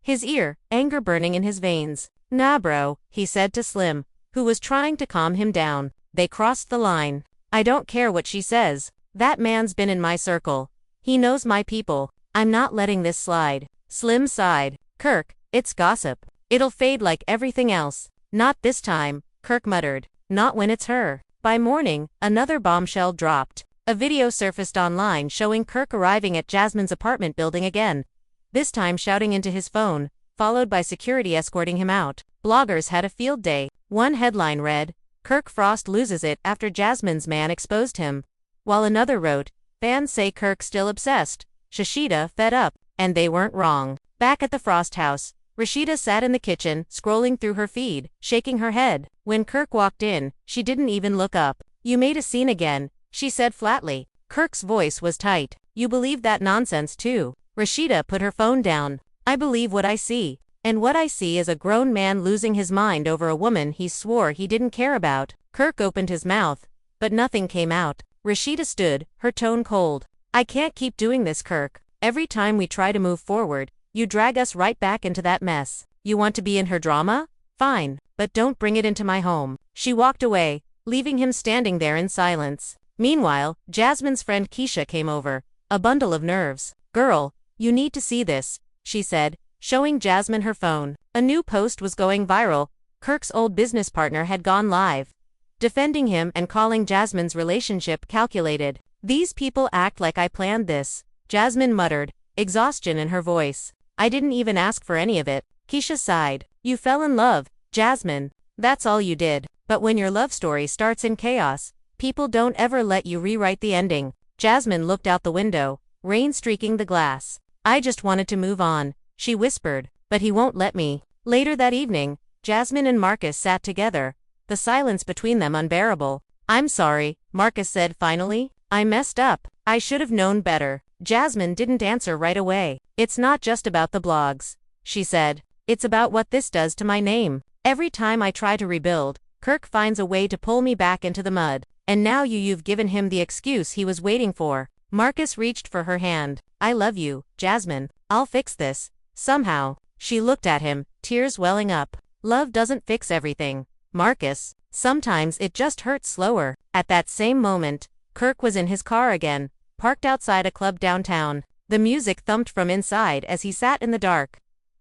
his ear, anger burning in his veins. Nah bro, he said to Slim, who was trying to calm him down. They crossed the line. I don't care what she says. That man's been in my circle. He knows my people. I'm not letting this slide. Slim sighed. Kirk, it's gossip. It'll fade like everything else. Not this time, Kirk muttered. Not when it's her. By morning, another bombshell dropped. A video surfaced online showing Kirk arriving at Jasmine's apartment building again, this time shouting into his phone, followed by security escorting him out. Bloggers had a field day. One headline read, Kirk Frost loses it after Jasmine's man exposed him, while another wrote, fans say Kirk's still obsessed, Shishida fed up, and they weren't wrong. Back at the Frost house, Rashida sat in the kitchen, scrolling through her feed, shaking her head. When Kirk walked in, she didn't even look up. You made a scene again, she said flatly. Kirk's voice was tight. You believe that nonsense too. Rashida put her phone down. I believe what I see. And what I see is a grown man losing his mind over a woman he swore he didn't care about. Kirk opened his mouth, but nothing came out. Rashida stood, her tone cold. I can't keep doing this, Kirk. Every time we try to move forward, you drag us right back into that mess. You want to be in her drama? Fine, but don't bring it into my home. She walked away, leaving him standing there in silence. Meanwhile, Jasmine's friend Keisha came over, a bundle of nerves. Girl, you need to see this, she said, showing Jasmine her phone. A new post was going viral. Kirk's old business partner had gone live, defending him and calling Jasmine's relationship calculated. These people act like I planned this, Jasmine muttered, exhaustion in her voice. I didn't even ask for any of it. Keisha sighed. You fell in love, Jasmine. That's all you did. But when your love story starts in chaos, people don't ever let you rewrite the ending. Jasmine looked out the window, rain streaking the glass. I just wanted to move on, she whispered, but he won't let me. Later that evening, Jasmine and Marcus sat together, the silence between them unbearable. I'm sorry, Marcus said finally. I messed up. I should have known better. Jasmine didn't answer right away. It's not just about the blogs, she said. It's about what this does to my name. Every time I try to rebuild, Kirk finds a way to pull me back into the mud. And now you've given him the excuse he was waiting for. Marcus reached for her hand. I love you, Jasmine. I'll fix this. Somehow. She looked at him, tears welling up. Love doesn't fix everything, Marcus. Sometimes it just hurts slower. At that same moment, Kirk was in his car again, parked outside a club downtown. The music thumped from inside as he sat in the dark,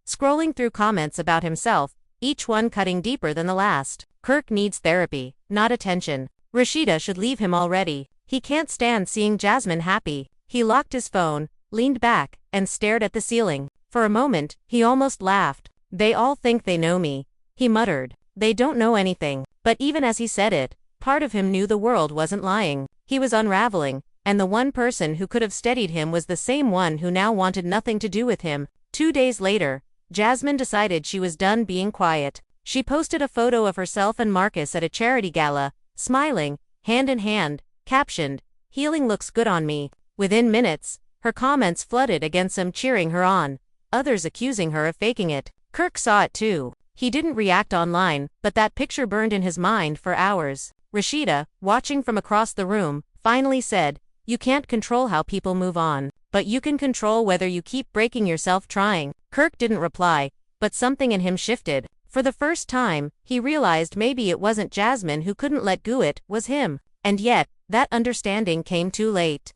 scrolling through comments about himself, each one cutting deeper than the last. Kirk needs therapy, not attention. Rashida should leave him already. He can't stand seeing Jasmine happy. He locked his phone, leaned back, and stared at the ceiling. For a moment, he almost laughed. They all think they know me, he muttered. They don't know anything. But even as he said it, part of him knew the world wasn't lying. He was unraveling, and the one person who could have steadied him was the same one who now wanted nothing to do with him. 2 days later, Jasmine decided she was done being quiet. She posted a photo of herself and Marcus at a charity gala, smiling, hand in hand, captioned, "Healing looks good on me." Within minutes, her comments flooded, against some cheering her on, others accusing her of faking it. Kirk saw it too. He didn't react online, but that picture burned in his mind for hours. Rashida, watching from across the room, finally said, "You can't control how people move on, but you can control whether you keep breaking yourself trying." Kirk didn't reply, but something in him shifted. For the first time, he realized maybe it wasn't Jasmine who couldn't let go, it was him. And yet, that understanding came too late.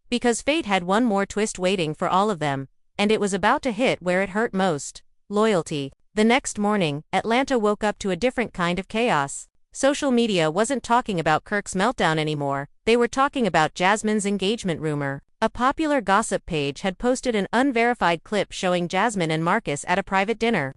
Because fate had one more twist waiting for all of them, and it was about to hit where it hurt most: loyalty. The next morning, Atlanta woke up to a different kind of chaos. Social media wasn't talking about Kirk's meltdown anymore, they were talking about Jasmine's engagement rumor. A popular gossip page had posted an unverified clip showing Jasmine and Marcus at a private dinner,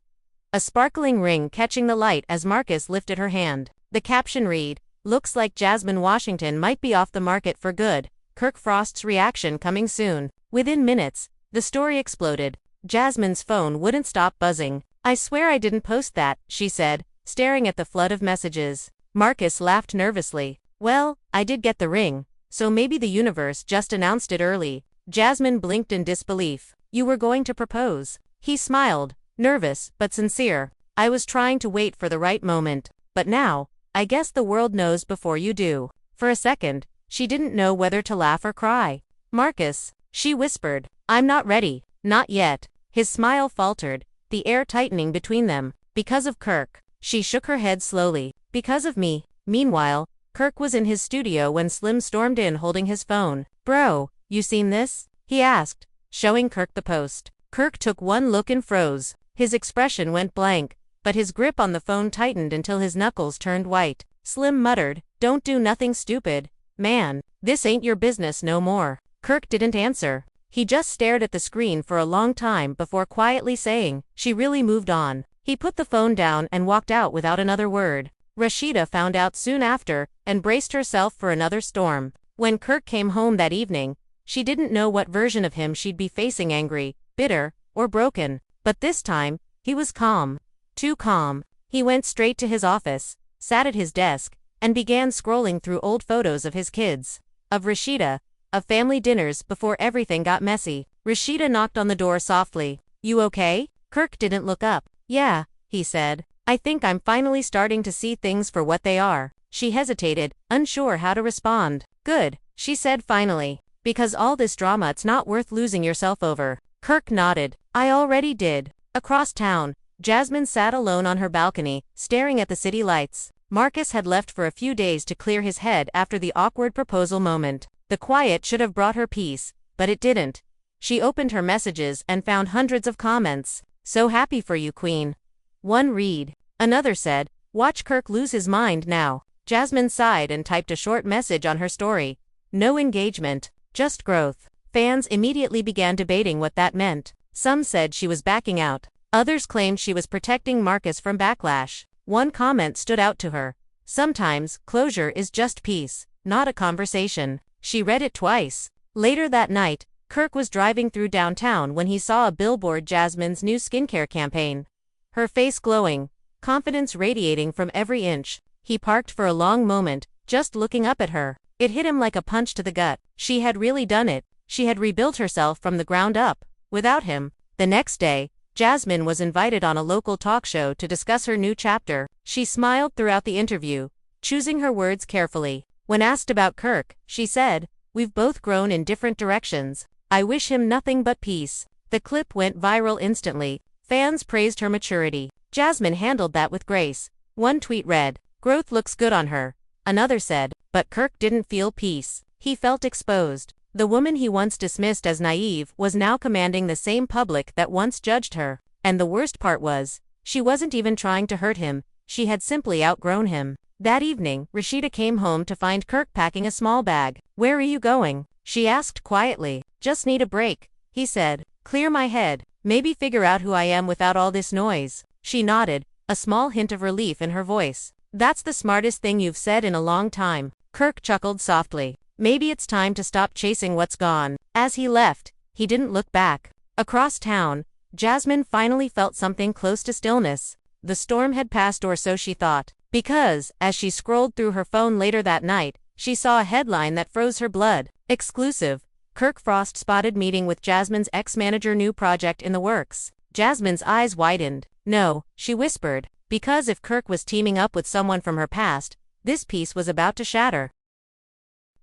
a sparkling ring catching the light as Marcus lifted her hand. The caption read, "Looks like Jasmine Washington might be off the market for good. Kirk Frost's reaction coming soon." Within minutes, the story exploded. Jasmine's phone wouldn't stop buzzing. "I swear I didn't post that," she said, staring at the flood of messages. Marcus laughed nervously. "Well, I did get the ring, so maybe the universe just announced it early." Jasmine blinked in disbelief. "You were going to propose?" He smiled, nervous but sincere. "I was trying to wait for the right moment, but now, I guess the world knows before you do." For a second, she didn't know whether to laugh or cry. "Marcus," she whispered, "I'm not ready, not yet." His smile faltered, the air tightening between them. "Because of Kirk." She shook her head slowly. "Because of me." Meanwhile, Kirk was in his studio when Slim stormed in holding his phone. "Bro, you seen this?" he asked, showing Kirk the post. Kirk took one look and froze. His expression went blank, but his grip on the phone tightened until his knuckles turned white. Slim muttered, "Don't do nothing stupid, man. This ain't your business no more." Kirk didn't answer. He just stared at the screen for a long time before quietly saying, "She really moved on." He put the phone down and walked out without another word. Rashida found out soon after, and braced herself for another storm. When Kirk came home that evening, she didn't know what version of him she'd be facing: angry, bitter, or broken. But this time, he was calm. Too calm. He went straight to his office, sat at his desk, and began scrolling through old photos of his kids, of Rashida, of family dinners before everything got messy. Rashida knocked on the door softly. "You okay?" Kirk didn't look up. "Yeah," he said. "I think I'm finally starting to see things for what they are." She hesitated, unsure how to respond. "Good," she said finally. "Because all this drama, it's not worth losing yourself over." Kirk nodded. "I already did." Across town, Jasmine sat alone on her balcony, staring at the city lights. Marcus had left for a few days to clear his head after the awkward proposal moment. The quiet should have brought her peace, but it didn't. She opened her messages and found hundreds of comments. "So happy for you, Queen." One read. Another said, "Watch Kirk lose his mind now." Jasmine sighed and typed a short message on her story. "No engagement, just growth." Fans immediately began debating what that meant. Some said she was backing out. Others claimed she was protecting Marcus from backlash. One comment stood out to her. "Sometimes, closure is just peace, not a conversation." She read it twice. Later that night, Kirk was driving through downtown when he saw a billboard: Jasmine's new skincare campaign. Her face glowing, confidence radiating from every inch. He parked for a long moment, just looking up at her. It hit him like a punch to the gut. She had really done it. She had rebuilt herself from the ground up, without him. The next day, Jasmine was invited on a local talk show to discuss her new chapter. She smiled throughout the interview, choosing her words carefully. When asked about Kirk, she said, "We've both grown in different directions. I wish him nothing but peace." The clip went viral instantly. Fans praised her maturity. Jasmine handled that with grace. One tweet read, "Growth looks good on her. another said. But Kirk didn't feel peace. He felt exposed. The woman he once dismissed as naive was now commanding the same public that once judged her. And the worst part was, she wasn't even trying to hurt him, she had simply outgrown him. That evening, Rashida came home to find Kirk packing a small bag. "Where are you going?" she asked quietly. "Just need a break," he said. "Clear my head. Maybe figure out who I am without all this noise." She nodded, a small hint of relief in her voice. "That's the smartest thing you've said in a long time." Kirk chuckled softly. Maybe it's time to stop chasing what's gone. As he left, he didn't look back. Across town, Jasmine finally felt something close to stillness. The storm had passed, or so she thought. Because, as she scrolled through her phone later that night, she saw a headline that froze her blood. Exclusive. Kirk Frost spotted meeting with Jasmine's ex-manager, new project in the works. Jasmine's eyes widened. No, she whispered, because if Kirk was teaming up with someone from her past, this piece was about to shatter.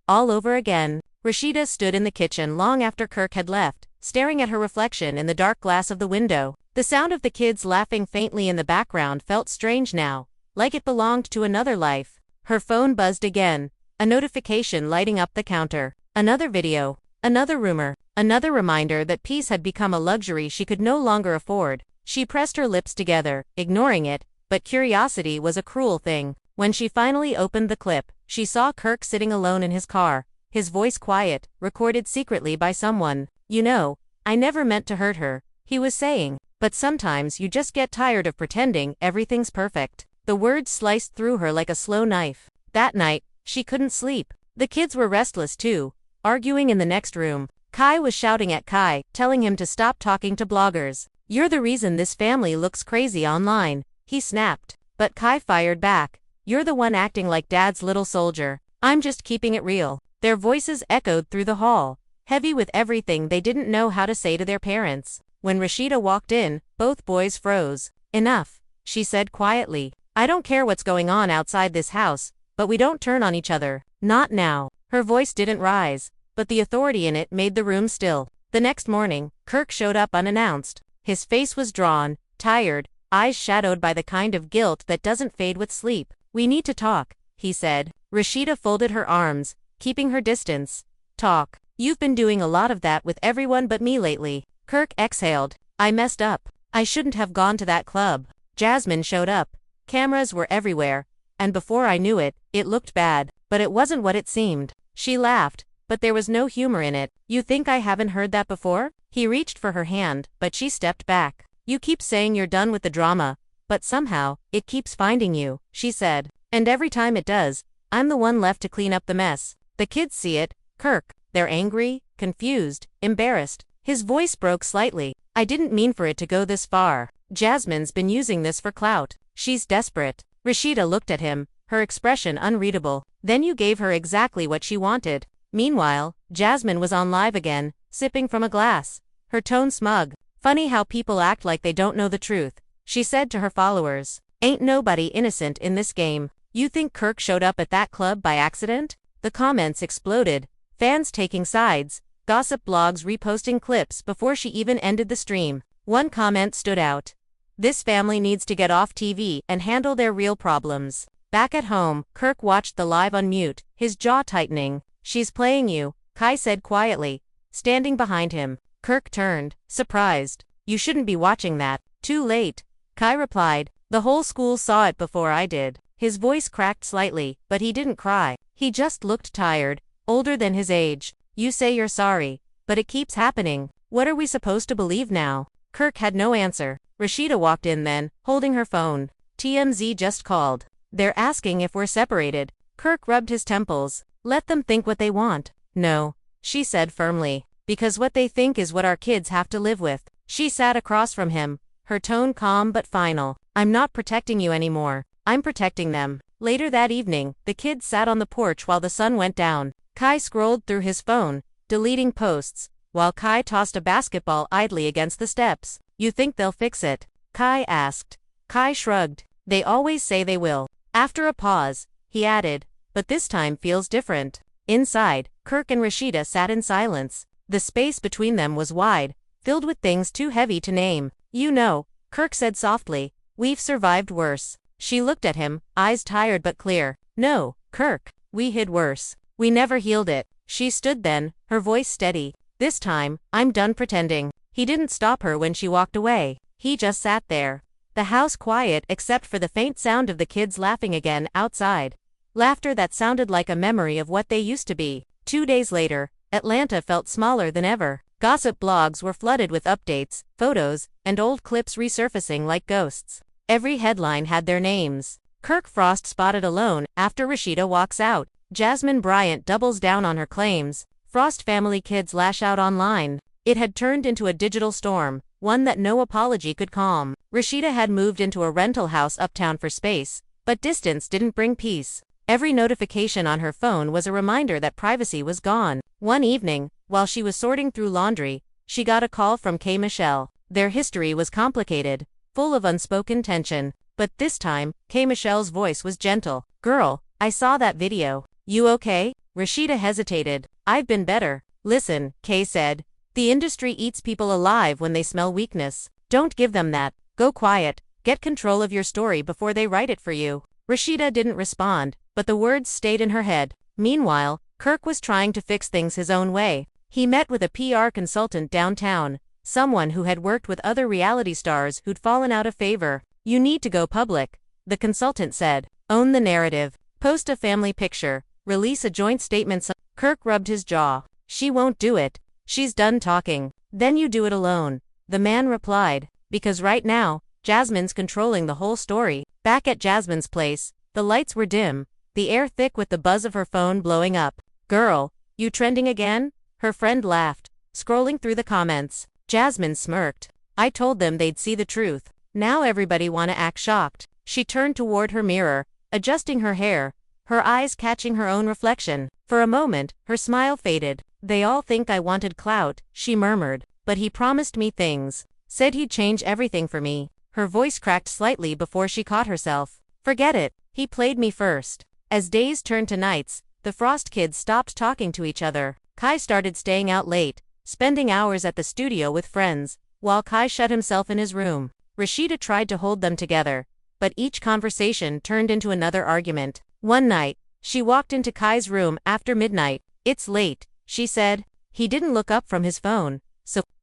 All over again. Rashida stood in the kitchen long after Kirk had left, staring at her reflection in the dark glass of the window. The sound of the kids laughing faintly in the background felt strange now, like it belonged to another life. Her phone buzzed again, a notification lighting up the counter. Another video, another rumor, another reminder that peace had become a luxury she could no longer afford. She pressed her lips together, ignoring it, but curiosity was a cruel thing. When she finally opened the clip, she saw Kirk sitting alone in his car, his voice quiet, recorded secretly by someone. "You know, I never meant to hurt her," he was saying, "but sometimes you just get tired of pretending everything's perfect." The words sliced through her like a slow knife. That night, she couldn't sleep. The kids were restless too, arguing in the next room. Kai was shouting at Kai, telling him to stop talking to bloggers. "You're the reason this family looks crazy online," he snapped. But Kai fired back. "You're the one acting like Dad's little soldier. I'm just keeping it real." Their voices echoed through the hall, heavy with everything they didn't know how to say to their parents. When Rashida walked in, both boys froze. "Enough," she said quietly. "I don't care what's going on outside this house, but we don't turn on each other. Not now." Her voice didn't rise, but the authority in it made the room still. The next morning, Kirk showed up unannounced. His face was drawn, tired, eyes shadowed by the kind of guilt that doesn't fade with sleep. "We need to talk," he said. Rashida folded her arms, keeping her distance. "Talk? You've been doing a lot of that with everyone but me lately." Kirk exhaled. "I messed up. I shouldn't have gone to that club." Jasmine showed up. Cameras were everywhere, and before I knew it, it looked bad, but it wasn't what it seemed. She laughed, but there was no humor in it. "You think I haven't heard that before?" He reached for her hand, but she stepped back. "You keep saying you're done with the drama, but somehow, it keeps finding you," she said. "And every time it does, I'm the one left to clean up the mess." The kids see it, Kirk. They're angry, confused, embarrassed. His voice broke slightly. "I didn't mean for it to go this far. Jasmine's been using this for clout. She's desperate." Rashida looked at him, her expression unreadable. "Then you gave her exactly what she wanted." Meanwhile, Jasmine was on live again, sipping from a glass. Her tone smug. "Funny how people act like they don't know the truth," she said to her followers. "Ain't nobody innocent in this game." "You think Kirk showed up at that club by accident?" The comments exploded, fans taking sides, gossip blogs reposting clips before she even ended the stream. One comment stood out. "This family needs to get off TV and handle their real problems." Back at home, Kirk watched the live on mute, his jaw tightening. "She's playing you," Kai said quietly, standing behind him. Kirk turned, surprised. "You shouldn't be watching that." "Too late," Kai replied. "The whole school saw it before I did." His voice cracked slightly, but he didn't cry. He just looked tired, older than his age. "You say you're sorry, but it keeps happening. What are we supposed to believe now?" Kirk had no answer. Rashida walked in then, holding her phone. "TMZ just called. They're asking if we're separated." Kirk rubbed his temples. "Let them think what they want." "No," she said firmly, "because what they think is what our kids have to live with." She sat across from him, her tone calm but final. "I'm not protecting you anymore. I'm protecting them." Later that evening, the kids sat on the porch while the sun went down. Kai scrolled through his phone, deleting posts, while Kai tossed a basketball idly against the steps. "You think they'll fix it?" Kai asked. Kai shrugged. "They always say they will." After a pause, he added, "But this time feels different." Inside, Kirk and Rashida sat in silence. The space between them was wide, filled with things too heavy to name. "You know," Kirk said softly, "we've survived worse." She looked at him, eyes tired but clear. "No," Kirk, we hid worse. We never healed it. She stood then, her voice steady. This time, I'm done pretending. He didn't stop her when she walked away. He just sat there. The house quiet except for the faint sound of the kids laughing again outside. Laughter that sounded like a memory of what they used to be. 2 days later, Atlanta felt smaller than ever. Gossip blogs were flooded with updates, photos, and old clips resurfacing like ghosts. Every headline had their names. Kirk Frost spotted alone after Rashida walks out. Jasmine Bryant doubles down on her claims. Frost family kids lash out online. It had turned into a digital storm, one that no apology could calm. Rashida had moved into a rental house uptown for space, but distance didn't bring peace. Every notification on her phone was a reminder that privacy was gone. One evening, while she was sorting through laundry, she got a call from K. Michelle. Their history was complicated, full of unspoken tension, but this time, K. Michelle's voice was gentle. "Girl, I saw that video. You okay?" Rashida hesitated. "I've been better." "Listen," Kay said. "The industry eats people alive when they smell weakness. Don't give them that. Go quiet. Get control of your story before they write it for you." Rashida didn't respond, but the words stayed in her head. Meanwhile, Kirk was trying to fix things his own way. He met with a PR consultant downtown, someone who had worked with other reality stars who'd fallen out of favor. "You need to go public," the consultant said. "Own the narrative. Post a family picture. Release a joint statement." Kirk rubbed his jaw. "She won't do it. She's done talking." "Then you do it alone," the man replied. "Because right now, Jasmine's controlling the whole story." Back at Jasmine's place, the lights were dim, the air thick with the buzz of her phone blowing up. "Girl, you trending again?" Her friend laughed, scrolling through the comments. Jasmine smirked. "I told them they'd see the truth. Now everybody wanna act shocked." She turned toward her mirror, adjusting her hair, her eyes catching her own reflection. For a moment, her smile faded. "They all think I wanted clout," she murmured. "But he promised me things. Said he'd change everything for me." Her voice cracked slightly before she caught herself. "Forget it. He played me first." As days turned to nights, the Frost kids stopped talking to each other. Kai started staying out late, spending hours at the studio with friends, while Kai shut himself in his room. Rashida tried to hold them together, but each conversation turned into another argument. One night, she walked into Kai's room after midnight. "It's late," she said. He didn't look up from his phone.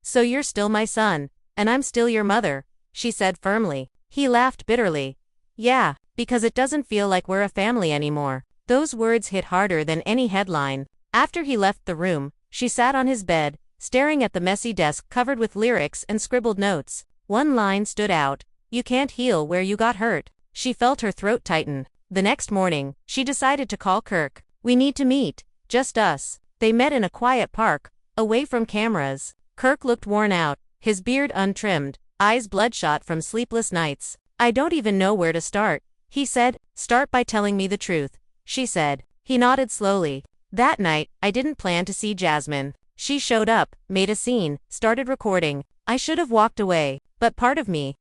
So you're still my son, and I'm still your mother," she said firmly. He laughed bitterly. "Yeah, because it doesn't feel like we're a family anymore." Those words hit harder than any headline. After he left the room, she sat on his bed, staring at the messy desk covered with lyrics and scribbled notes. One line stood out: "You can't heal where you got hurt." She felt her throat tighten. The next morning, she decided to call Kirk. "We need to meet. Just us." They met in a quiet park, away from cameras. Kirk looked worn out, his beard untrimmed, eyes bloodshot from sleepless nights. "I don't even know where to start," he said. "Start by telling me the truth," she said. He nodded slowly. "That night, I didn't plan to see Jasmine. She showed up, made a scene, started recording. I should have walked away, but part of me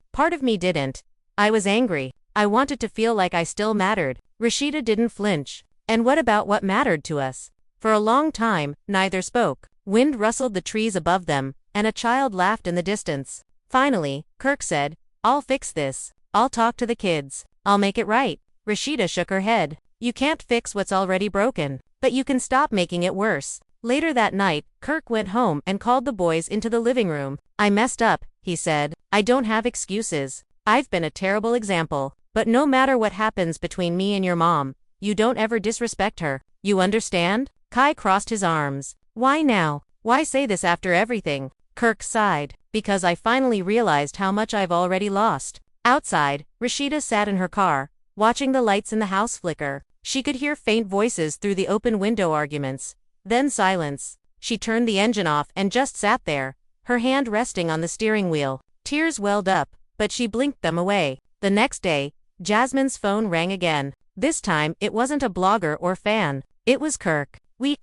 didn't. I was angry. I wanted to feel like I still mattered." Rashida didn't flinch. "And what about what mattered to us?" For a long time, neither spoke. Wind rustled the trees above them, and a child laughed in the distance. Finally, Kirk said, "I'll fix this. I'll talk to the kids. I'll make it right." Rashida shook her head. "You can't fix what's already broken, but you can stop making it worse." Later that night, Kirk went home and called the boys into the living room. "I messed up," he said. "I don't have excuses. I've been a terrible example. But no matter what happens between me and your mom, you don't ever disrespect her. You understand?" Kai crossed his arms. "Why now? Why say this after everything?" Kirk sighed. "Because I finally realized how much I've already lost." Outside, Rashida sat in her car, watching the lights in the house flicker. She could hear faint voices through the open window, arguments. Then silence. She turned the engine off and just sat there, her hand resting on the steering wheel. Tears welled up, but she blinked them away. The next day, Jasmine's phone rang again. This time, it wasn't a blogger or fan. It was Kirk. "We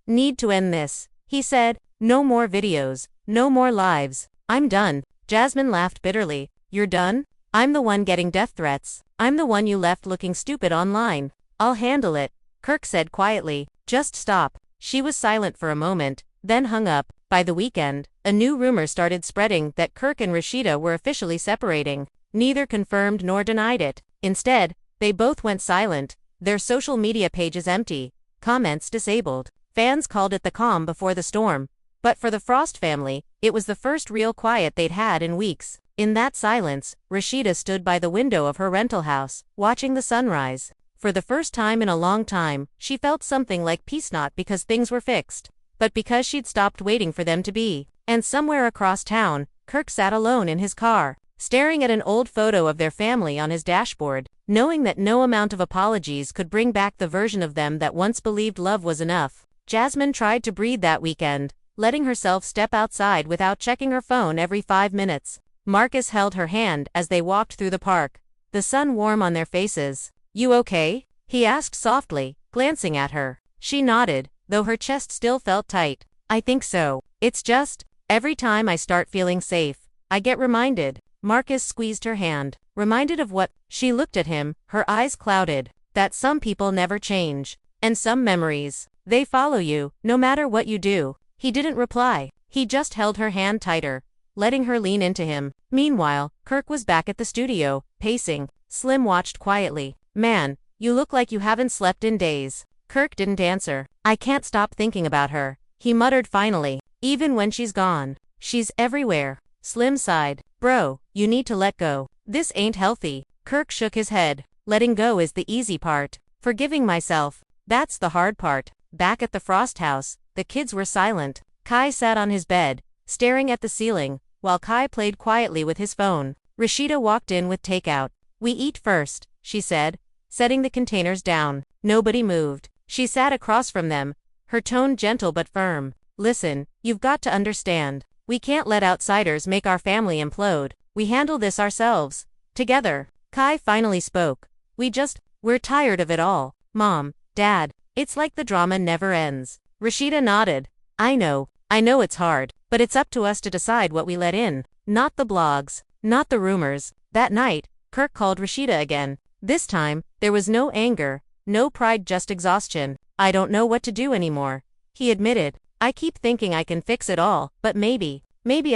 need to end this," he said. "No more videos. No more lives. I'm done." Jasmine laughed bitterly. "You're done? I'm the one getting death threats. I'm the one you left looking stupid online." "I'll handle it," Kirk said quietly. "Just stop." She was silent for a moment, then hung up. By the weekend, a new rumor started spreading that Kirk and Rashida were officially separating. Neither confirmed nor denied it. Instead, they both went silent, their social media pages empty, comments disabled. Fans called it the calm before the storm. But for the Frost family, it was the first real quiet they'd had in weeks. In that silence, Rashida stood by the window of her rental house, watching the sunrise. For the first time in a long time, she felt something like peace, not because things were fixed, but because she'd stopped waiting for them to be. And somewhere across town, Kirk sat alone in his car, staring at an old photo of their family on his dashboard, knowing that no amount of apologies could bring back the version of them that once believed love was enough. Jasmine tried to breathe that weekend, letting herself step outside without checking her phone every 5 minutes. Marcus held her hand as they walked through the park, the sun warm on their faces. "You okay?" he asked softly, glancing at her. She nodded, though her chest still felt tight. "I think so. It's just, every time I start feeling safe, I get reminded." Marcus squeezed her hand. Reminded of what? She looked at him, her eyes clouded. "That some people never change. And some memories, they follow you, no matter what you do." He didn't reply. He just held her hand tighter, letting her lean into him. Meanwhile, Kirk was back at the studio, pacing. Slim watched quietly. "Man, you look like you haven't slept in days." Kirk didn't answer. "I can't stop thinking about her," he muttered finally. "Even when she's gone. She's everywhere." Slim sighed. "Bro, you need to let go. This ain't healthy." Kirk shook his head. "Letting go is the easy part. Forgiving myself, that's the hard part." Back at the Frost house, the kids were silent. Kai sat on his bed, staring at the ceiling, while Kai played quietly with his phone. Rashida walked in with takeout. "We eat first," she said, setting the containers down. Nobody moved. She sat across from them, her tone gentle but firm. "Listen, you've got to understand. We can't let outsiders make our family implode. We handle this ourselves. Together." Kai finally spoke. We're tired of it all. Mom, Dad, it's like the drama never ends." Rashida nodded. I know it's hard, but it's up to us to decide what we let in. Not the blogs, not the rumors." That night, Kirk called Rashida again. This time, there was no anger, no pride, just exhaustion. "I don't know what to do anymore," he admitted. "I keep thinking I can fix it all, but maybe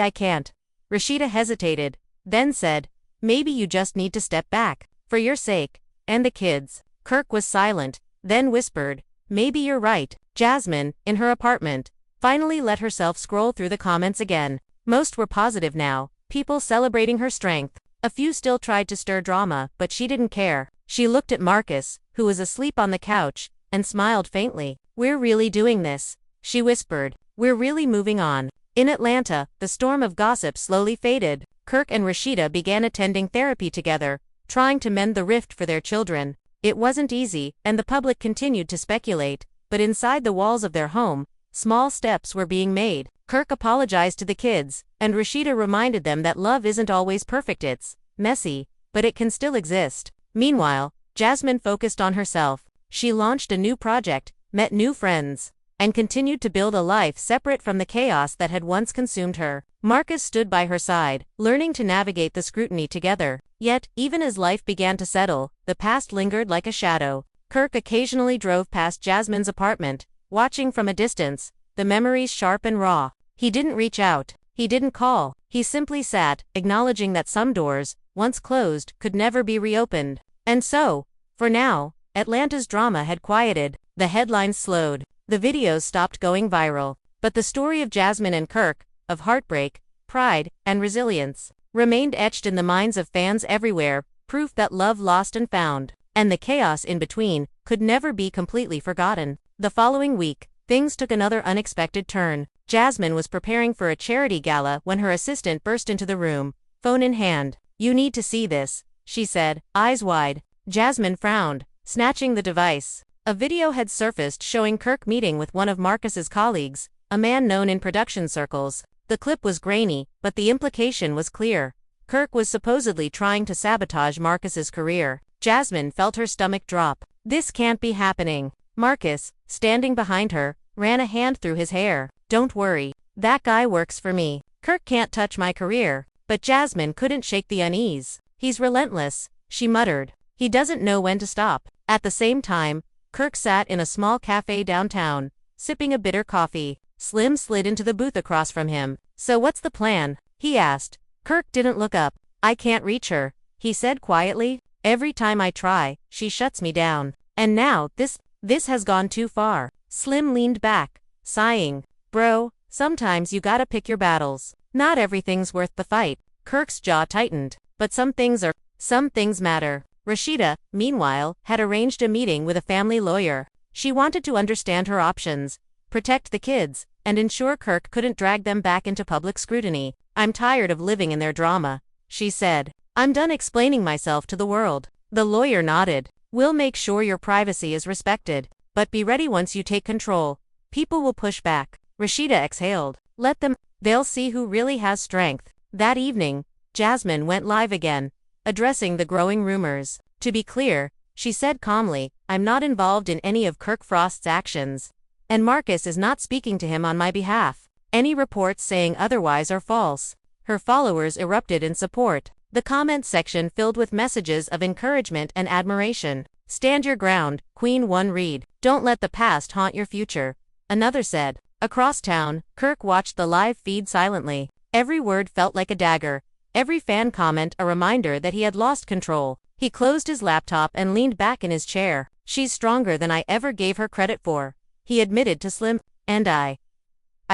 I can't." Rashida hesitated, then said, "Maybe you just need to step back. For your sake. And the kids." Kirk was silent, then whispered, "Maybe you're right." Jasmine, in her apartment, finally let herself scroll through the comments again. Most were positive now, people celebrating her strength. A few still tried to stir drama, but she didn't care. She looked at Marcus, who was asleep on the couch, and smiled faintly. "We're really doing this," she whispered. "We're really moving on." In Atlanta, the storm of gossip slowly faded. Kirk and Rashida began attending therapy together, trying to mend the rift for their children. It wasn't easy, and the public continued to speculate, but inside the walls of their home, small steps were being made. Kirk apologized to the kids, and Rashida reminded them that love isn't always perfect. It's messy, but it can still exist. Meanwhile, Jasmine focused on herself. She launched a new project, met new friends, and continued to build a life separate from the chaos that had once consumed her. Marcus stood by her side, learning to navigate the scrutiny together. Yet, even as life began to settle, the past lingered like a shadow. Kirk occasionally drove past Jasmine's apartment, watching from a distance, the memories sharp and raw. He didn't reach out. He didn't call. He simply sat, acknowledging that some doors, once closed, could never be reopened. And so, for now, Atlanta's drama had quieted. The headlines slowed. The videos stopped going viral. But the story of Jasmine and Kirk, of heartbreak, pride, and resilience, remained etched in the minds of fans everywhere, proof that love lost and found, and the chaos in between, could never be completely forgotten. The following week, things took another unexpected turn. Jasmine was preparing for a charity gala when her assistant burst into the room, phone in hand. "You need to see this," she said, eyes wide. Jasmine frowned, snatching the device. A video had surfaced showing Kirk meeting with one of Marcus's colleagues, a man known in production circles. The clip was grainy, but the implication was clear. Kirk was supposedly trying to sabotage Marcus's career. Jasmine felt her stomach drop. This can't be happening. Marcus, standing behind her, ran a hand through his hair. "Don't worry. That guy works for me. Kirk can't touch my career." But Jasmine couldn't shake the unease. "He's relentless," she muttered. "He doesn't know when to stop." At the same time, Kirk sat in a small cafe downtown, sipping a bitter coffee. Slim slid into the booth across from him. "So what's the plan?" he asked. Kirk didn't look up. "I can't reach her," he said quietly. "Every time I try, she shuts me down. And now, this has gone too far." Slim leaned back, sighing. "Bro, sometimes you gotta pick your battles. Not everything's worth the fight." Kirk's jaw tightened. "But some things matter." Rashida, meanwhile, had arranged a meeting with a family lawyer. She wanted to understand her options, protect the kids, and ensure Kirk couldn't drag them back into public scrutiny. "I'm tired of living in their drama," she said. "I'm done explaining myself to the world." The lawyer nodded. "We'll make sure your privacy is respected. But be ready once you take control. People will push back." Rashida exhaled. "Let them. They'll see who really has strength." That evening, Jasmine went live again, addressing the growing rumors. "To be clear," she said calmly, "I'm not involved in any of Kirk Frost's actions. And Marcus is not speaking to him on my behalf. Any reports saying otherwise are false." Her followers erupted in support. The comment section filled with messages of encouragement and admiration. "Stand your ground," Queen One read. "Don't let the past haunt your future," another said. Across town, Kirk watched the live feed silently. Every word felt like a dagger, every fan comment a reminder that he had lost control. He closed his laptop and leaned back in his chair. "She's stronger than I ever gave her credit for," he admitted to Slim. "And I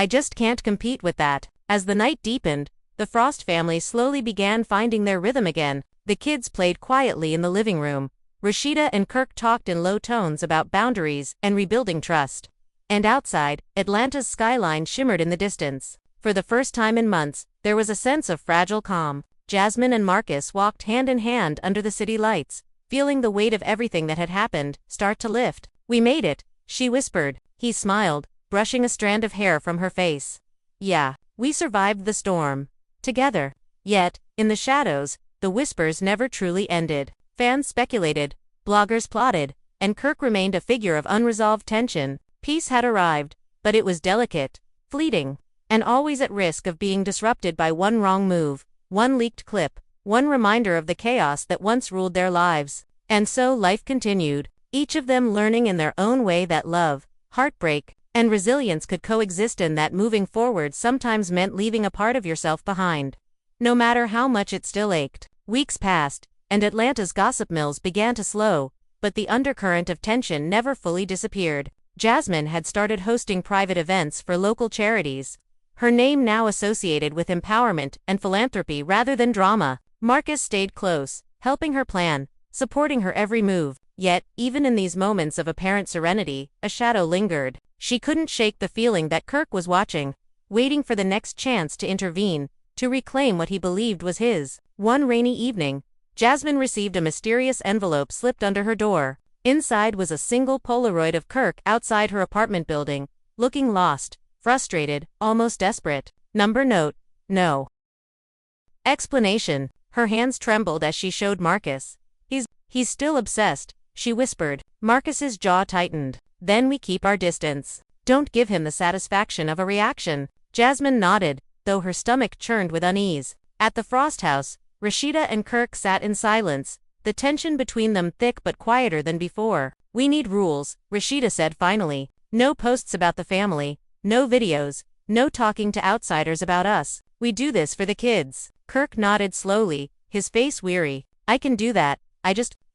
just can't compete with that." As the night deepened, the Frost family slowly began finding their rhythm again. The kids played quietly in the living room. Rashida and Kirk talked in low tones about boundaries and rebuilding trust. And outside, Atlanta's skyline shimmered in the distance. For the first time in months, there was a sense of fragile calm. Jasmine and Marcus walked hand in hand under the city lights, feeling the weight of everything that had happened start to lift. "We made it," she whispered. He smiled, brushing a strand of hair from her face. "Yeah, we survived the storm. Together." Yet, in the shadows, the whispers never truly ended. Fans speculated, bloggers plotted, and Kirk remained a figure of unresolved tension. Peace had arrived, but it was delicate, fleeting, and always at risk of being disrupted by one wrong move, one leaked clip, one reminder of the chaos that once ruled their lives. And so life continued, each of them learning in their own way that love, heartbreak, and resilience could coexist, and that moving forward sometimes meant leaving a part of yourself behind, no matter how much it still ached. Weeks passed, and Atlanta's gossip mills began to slow, but the undercurrent of tension never fully disappeared. Jasmine had started hosting private events for local charities, her name now associated with empowerment and philanthropy rather than drama. Marcus stayed close, helping her plan, supporting her every move. Yet, even in these moments of apparent serenity, a shadow lingered. She couldn't shake the feeling that Kirk was watching, waiting for the next chance to intervene, to reclaim what he believed was his. One rainy evening, Jasmine received a mysterious envelope slipped under her door. Inside was a single Polaroid of Kirk outside her apartment building, looking lost, frustrated, almost desperate. Number note, no explanation. Her hands trembled as she showed Marcus. He's still obsessed, she whispered. Marcus's jaw tightened. "Then we keep our distance. Don't give him the satisfaction of a reaction." Jasmine nodded, though her stomach churned with unease. At the Frost house, Rashida and Kirk sat in silence, the tension between them thick but quieter than before. "We need rules," Rashida said finally. "No posts about the family, no videos, no talking to outsiders about us. We do this for the kids." Kirk nodded slowly, his face weary. "I can do that,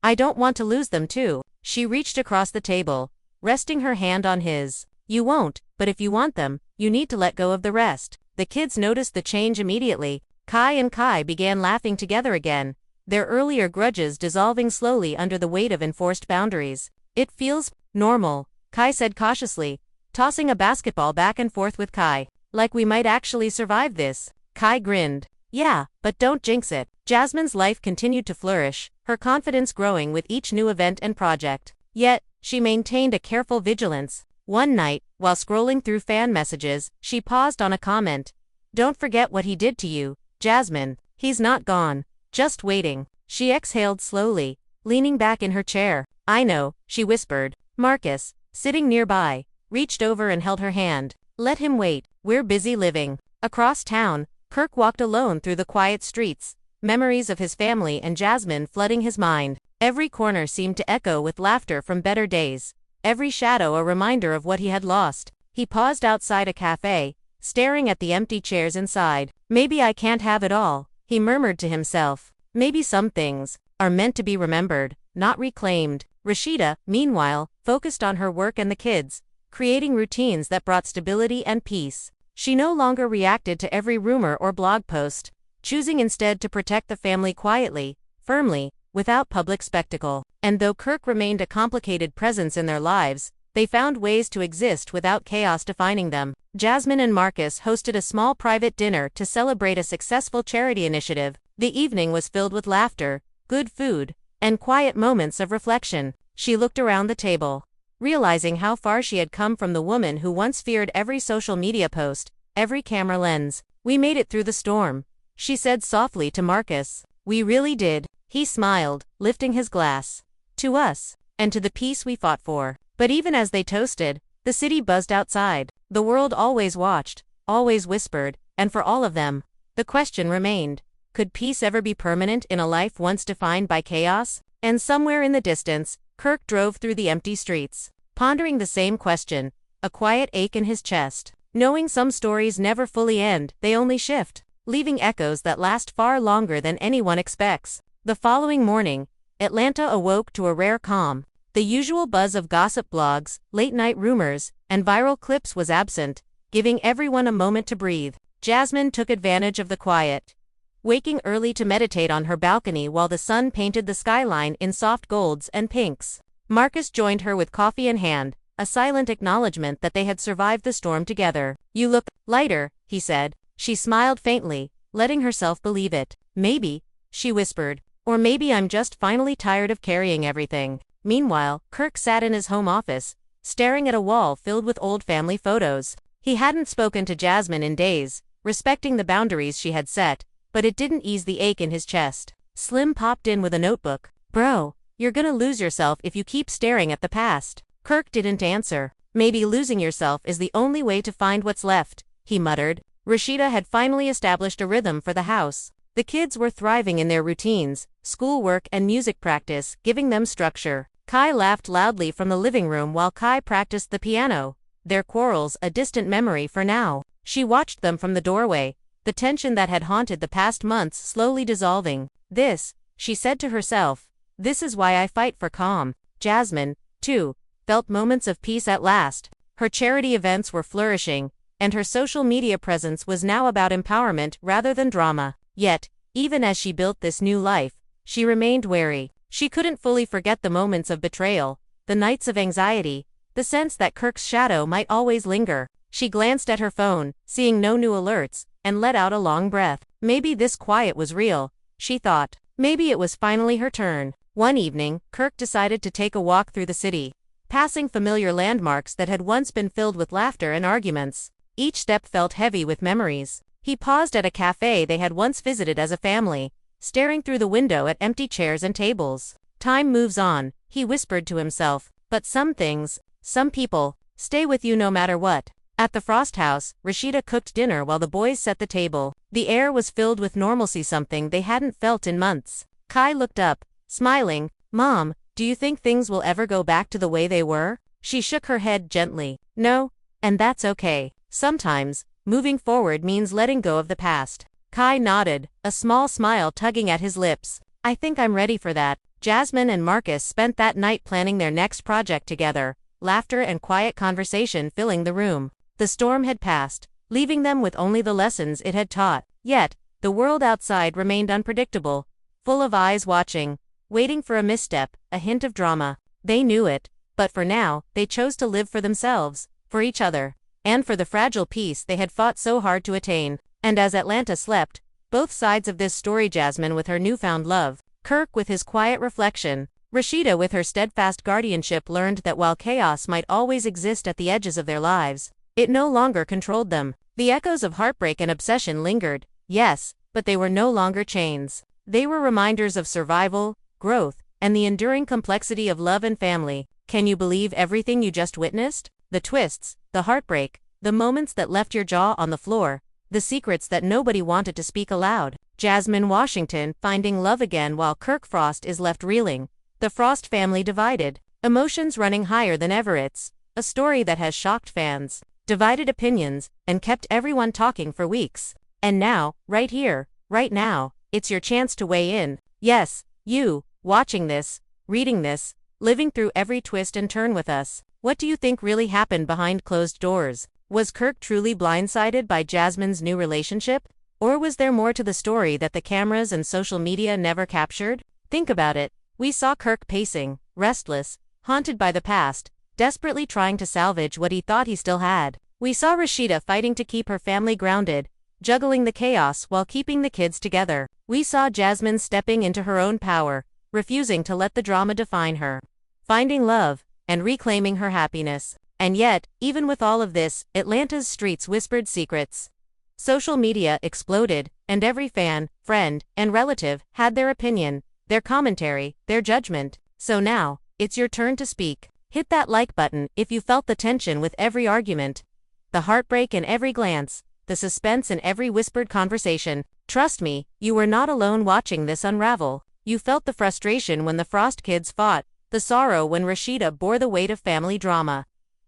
I don't want to lose them too." She reached across the table, resting her hand on his. "You won't, but if you want them, you need to let go of the rest." The kids noticed the change immediately. Kai and Kai began laughing together again, their earlier grudges dissolving slowly under the weight of enforced boundaries. "It feels normal," Kai said cautiously, tossing a basketball back and forth with Kai. "Like we might actually survive this." Kai grinned. "Yeah, but don't jinx it." Jasmine's life continued to flourish, her confidence growing with each new event and project. Yet, she maintained a careful vigilance. One night, while scrolling through fan messages, she paused on a comment. "Don't forget what he did to you, Jasmine. He's not gone, just waiting." She exhaled slowly, leaning back in her chair. "I know," she whispered. Marcus, sitting nearby, reached over and held her hand. "Let him wait, we're busy living." Across town, Kirk walked alone through the quiet streets, memories of his family and Jasmine flooding his mind. Every corner seemed to echo with laughter from better days, every shadow a reminder of what he had lost. He paused outside a cafe, staring at the empty chairs inside. Maybe I can't have it all, he murmured to himself. Maybe some things are meant to be remembered, not reclaimed. Rashida, meanwhile, focused on her work and the kids, creating routines that brought stability and peace. She no longer reacted to every rumor or blog post, choosing instead to protect the family quietly, firmly, without public spectacle. And though Kirk remained a complicated presence in their lives, they found ways to exist without chaos defining them. Jasmine and Marcus hosted a small private dinner to celebrate a successful charity initiative. The evening was filled with laughter, good food, and quiet moments of reflection. She looked around the table, realizing how far she had come from the woman who once feared every social media post, every camera lens. We made it through the storm, she said softly to Marcus. We really did, he smiled, lifting his glass. To us, and to the peace we fought for. But even as they toasted, the city buzzed outside. The world always watched, always whispered, and for all of them, the question remained. Could peace ever be permanent in a life once defined by chaos? And somewhere in the distance, Kirk drove through the empty streets, pondering the same question, a quiet ache in his chest. Knowing some stories never fully end, they only shift, leaving echoes that last far longer than anyone expects. The following morning, Atlanta awoke to a rare calm. The usual buzz of gossip blogs, late-night rumors, and viral clips was absent, giving everyone a moment to breathe. Jasmine took advantage of the quiet, waking early to meditate on her balcony while the sun painted the skyline in soft golds and pinks. Marcus joined her with coffee in hand, a silent acknowledgement that they had survived the storm together. You look lighter, he said. She smiled faintly, letting herself believe it. Maybe, she whispered, or maybe I'm just finally tired of carrying everything. Meanwhile, Kirk sat in his home office, staring at a wall filled with old family photos. He hadn't spoken to Jasmine in days, respecting the boundaries she had set, but it didn't ease the ache in his chest. Slim popped in with a notebook. Bro, you're gonna lose yourself if you keep staring at the past. Kirk didn't answer. Maybe losing yourself is the only way to find what's left, he muttered. Rashida had finally established a rhythm for the house. The kids were thriving in their routines, schoolwork and music practice, giving them structure. Kai laughed loudly from the living room while Kai practiced the piano, their quarrels a distant memory for now. She watched them from the doorway, the tension that had haunted the past months slowly dissolving. This, she said to herself, this is why I fight for calm. Jasmine, too, felt moments of peace at last. Her charity events were flourishing, and her social media presence was now about empowerment rather than drama. Yet, even as she built this new life, she remained wary. She couldn't fully forget the moments of betrayal, the nights of anxiety, the sense that Kirk's shadow might always linger. She glanced at her phone, seeing no new alerts, and let out a long breath. Maybe this quiet was real, she thought. Maybe it was finally her turn. One evening, Kirk decided to take a walk through the city, passing familiar landmarks that had once been filled with laughter and arguments. Each step felt heavy with memories. He paused at a cafe they had once visited as a family, staring through the window at empty chairs and tables. Time moves on, he whispered to himself, but some things, some people, stay with you no matter what. At the Frost house, Rashida cooked dinner while the boys set the table. The air was filled with normalcy, something they hadn't felt in months. Kai looked up, smiling. Mom, do you think things will ever go back to the way they were? She shook her head gently. No, and that's okay. Sometimes, moving forward means letting go of the past. Kai nodded, a small smile tugging at his lips. I think I'm ready for that. Jasmine and Marcus spent that night planning their next project together, laughter and quiet conversation filling the room. The storm had passed, leaving them with only the lessons it had taught. Yet, the world outside remained unpredictable, full of eyes watching, waiting for a misstep, a hint of drama. They knew it, but for now, they chose to live for themselves, for each other, and for the fragile peace they had fought so hard to attain. And as Atlanta slept, both sides of this story, Jasmine with her newfound love, Kirk with his quiet reflection, Rashida with her steadfast guardianship, learned that while chaos might always exist at the edges of their lives, it no longer controlled them. The echoes of heartbreak and obsession lingered, yes, but they were no longer chains. They were reminders of survival, growth, and the enduring complexity of love and family. Can you believe everything you just witnessed? The twists, the heartbreak, the moments that left your jaw on the floor, the secrets that nobody wanted to speak aloud. Jasmine Washington finding love again while Kirk Frost is left reeling. The Frost family divided, emotions running higher than ever. It's a story that has shocked fans, divided opinions, and kept everyone talking for weeks. And now, right here, right now, it's your chance to weigh in. Yes, you, watching this, reading this, living through every twist and turn with us. What do you think really happened behind closed doors? Was Kirk truly blindsided by Jasmine's new relationship? Or was there more to the story that the cameras and social media never captured? Think about it. We saw Kirk pacing, restless, haunted by the past, desperately trying to salvage what he thought he still had. We saw Rashida fighting to keep her family grounded, juggling the chaos while keeping the kids together. We saw Jasmine stepping into her own power, refusing to let the drama define her, finding love, and reclaiming her happiness. And yet, even with all of this, Atlanta's streets whispered secrets. Social media exploded, and every fan, friend, and relative had their opinion, their commentary, their judgment. So now, it's your turn to speak. Hit that like button if you felt the tension with every argument, the heartbreak in every glance, the suspense in every whispered conversation. Trust me, you were not alone watching this unravel. You felt the frustration when the Frost kids fought, the sorrow when Rashida bore the weight of family drama,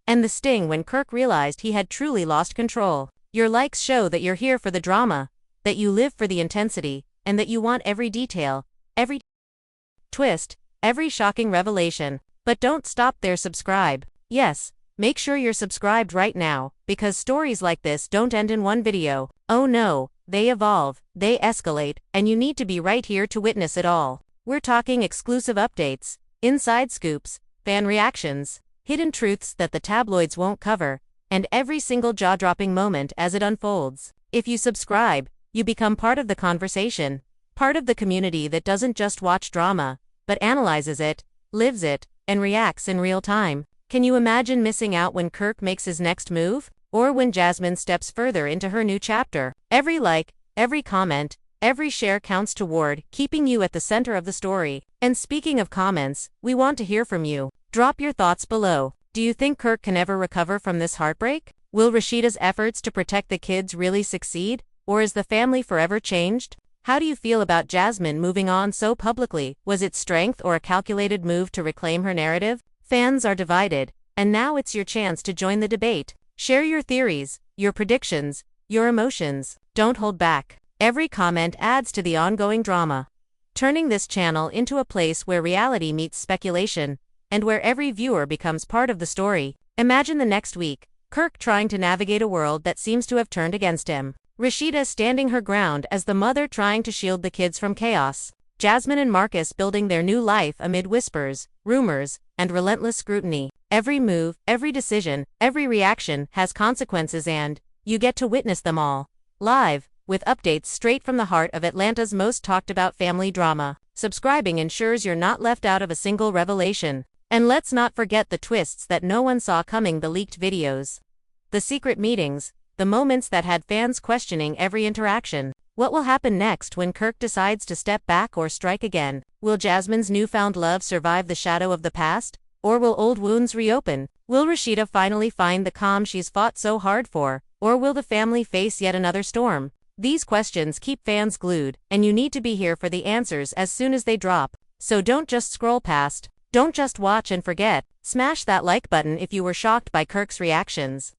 and the sting when Kirk realized he had truly lost control. Your likes show that you're here for the drama, that you live for the intensity, and that you want every detail, every twist, every shocking revelation. But don't stop there. Subscribe. Yes, make sure you're subscribed right now, because stories like this don't end in one video. Oh no, they evolve, they escalate, and you need to be right here to witness it all. We're talking exclusive updates, inside scoops, fan reactions, hidden truths that the tabloids won't cover, and every single jaw-dropping moment as it unfolds. If you subscribe, you become part of the conversation, part of the community that doesn't just watch drama, but analyzes it, lives it, and reacts in real time. Can you imagine missing out when Kirk makes his next move? Or when Jasmine steps further into her new chapter? Every like, every comment, every share counts toward keeping you at the center of the story. And speaking of comments, we want to hear from you. Drop your thoughts below. Do you think Kirk can ever recover from this heartbreak? Will Rashida's efforts to protect the kids really succeed? Or is the family forever changed? How do you feel about Jasmine moving on so publicly? Was it strength or a calculated move to reclaim her narrative? Fans are divided, and now it's your chance to join the debate. Share your theories, your predictions, your emotions. Don't hold back. Every comment adds to the ongoing drama, turning this channel into a place where reality meets speculation, and where every viewer becomes part of the story. Imagine the next week, Kirk trying to navigate a world that seems to have turned against him. Rashida standing her ground as the mother trying to shield the kids from chaos. Jasmine and Marcus building their new life amid whispers, rumors, and relentless scrutiny. Every move, every decision, every reaction has consequences, and you get to witness them all live, with updates straight from the heart of Atlanta's most talked about family drama. Subscribing ensures you're not left out of a single revelation. And let's not forget the twists that no one saw coming, the leaked videos, the secret meetings, the moments that had fans questioning every interaction. What will happen next when Kirk decides to step back or strike again? Will Jasmine's newfound love survive the shadow of the past? Or will old wounds reopen? Will Rashida finally find the calm she's fought so hard for? Or will the family face yet another storm? These questions keep fans glued, and you need to be here for the answers as soon as they drop. So don't just scroll past, don't just watch and forget. Smash that like button if you were shocked by Kirk's reactions,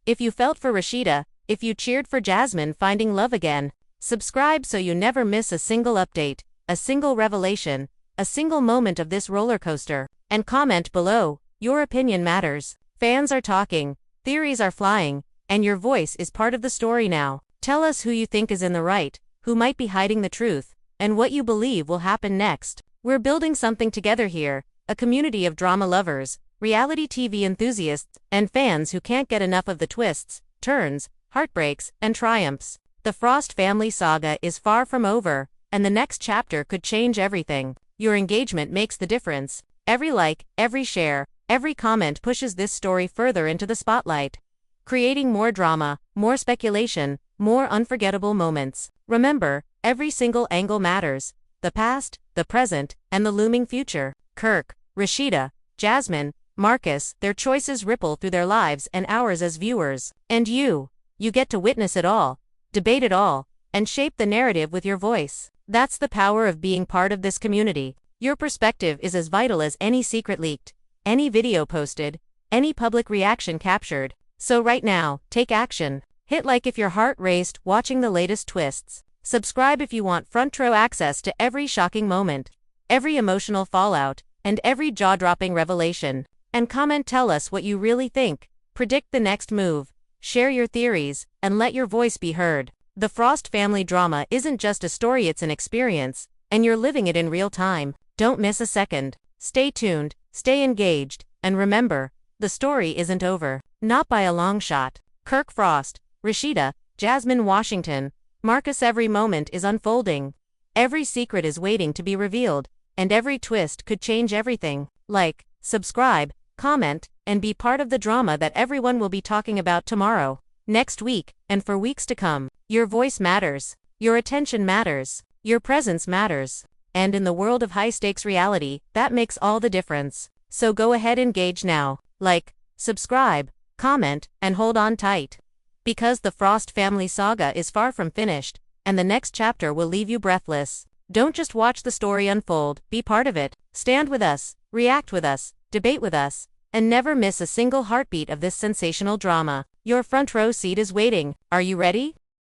if you felt for Rashida, if you cheered for Jasmine finding love again. Subscribe so you never miss a single update, a single revelation, a single moment of this roller coaster. And comment below. Your opinion matters. Fans are talking, theories are flying, and your voice is part of the story now. Tell us who you think is in the right, who might be hiding the truth, and what you believe will happen next. We're building something together here, a community of drama lovers, reality TV enthusiasts, and fans who can't get enough of the twists, turns, heartbreaks, and triumphs. The Frost family saga is far from over, and the next chapter could change everything. Your engagement makes the difference. Every like, every share, every comment pushes this story further into the spotlight, creating more drama, more speculation, more unforgettable moments. Remember, every single angle matters. The past, the present, and the looming future. Kirk, Rashida, Jasmine, Marcus, their choices ripple through their lives and ours as viewers. And you get to witness it all, debate it all, and shape the narrative with your voice. That's the power of being part of this community. Your perspective is as vital as any secret leaked, any video posted, any public reaction captured. So right now, take action. Hit like if your heart raced watching the latest twists. Subscribe if you want front row access to every shocking moment, every emotional fallout, and every jaw-dropping revelation. And comment, tell us what you really think. Predict the next move. Share your theories, and let your voice be heard. The Frost family drama isn't just a story, it's an experience, and you're living it in real time. Don't miss a second. Stay tuned, stay engaged, and remember, the story isn't over. Not by a long shot. Kirk Frost, Rashida, Jasmine Washington, Marcus. Every moment is unfolding. Every secret is waiting to be revealed, and every twist could change everything. Like, subscribe, comment, and be part of the drama that everyone will be talking about tomorrow, next week, and for weeks to come. Your voice matters. Your attention matters. Your presence matters. And in the world of high-stakes reality, that makes all the difference. So go ahead, engage now. Like, subscribe, comment, and hold on tight. Because the Frost family saga is far from finished, and the next chapter will leave you breathless. Don't just watch the story unfold, be part of it. Stand with us, react with us, debate with us, and never miss a single heartbeat of this sensational drama. Your front row seat is waiting. Are you ready?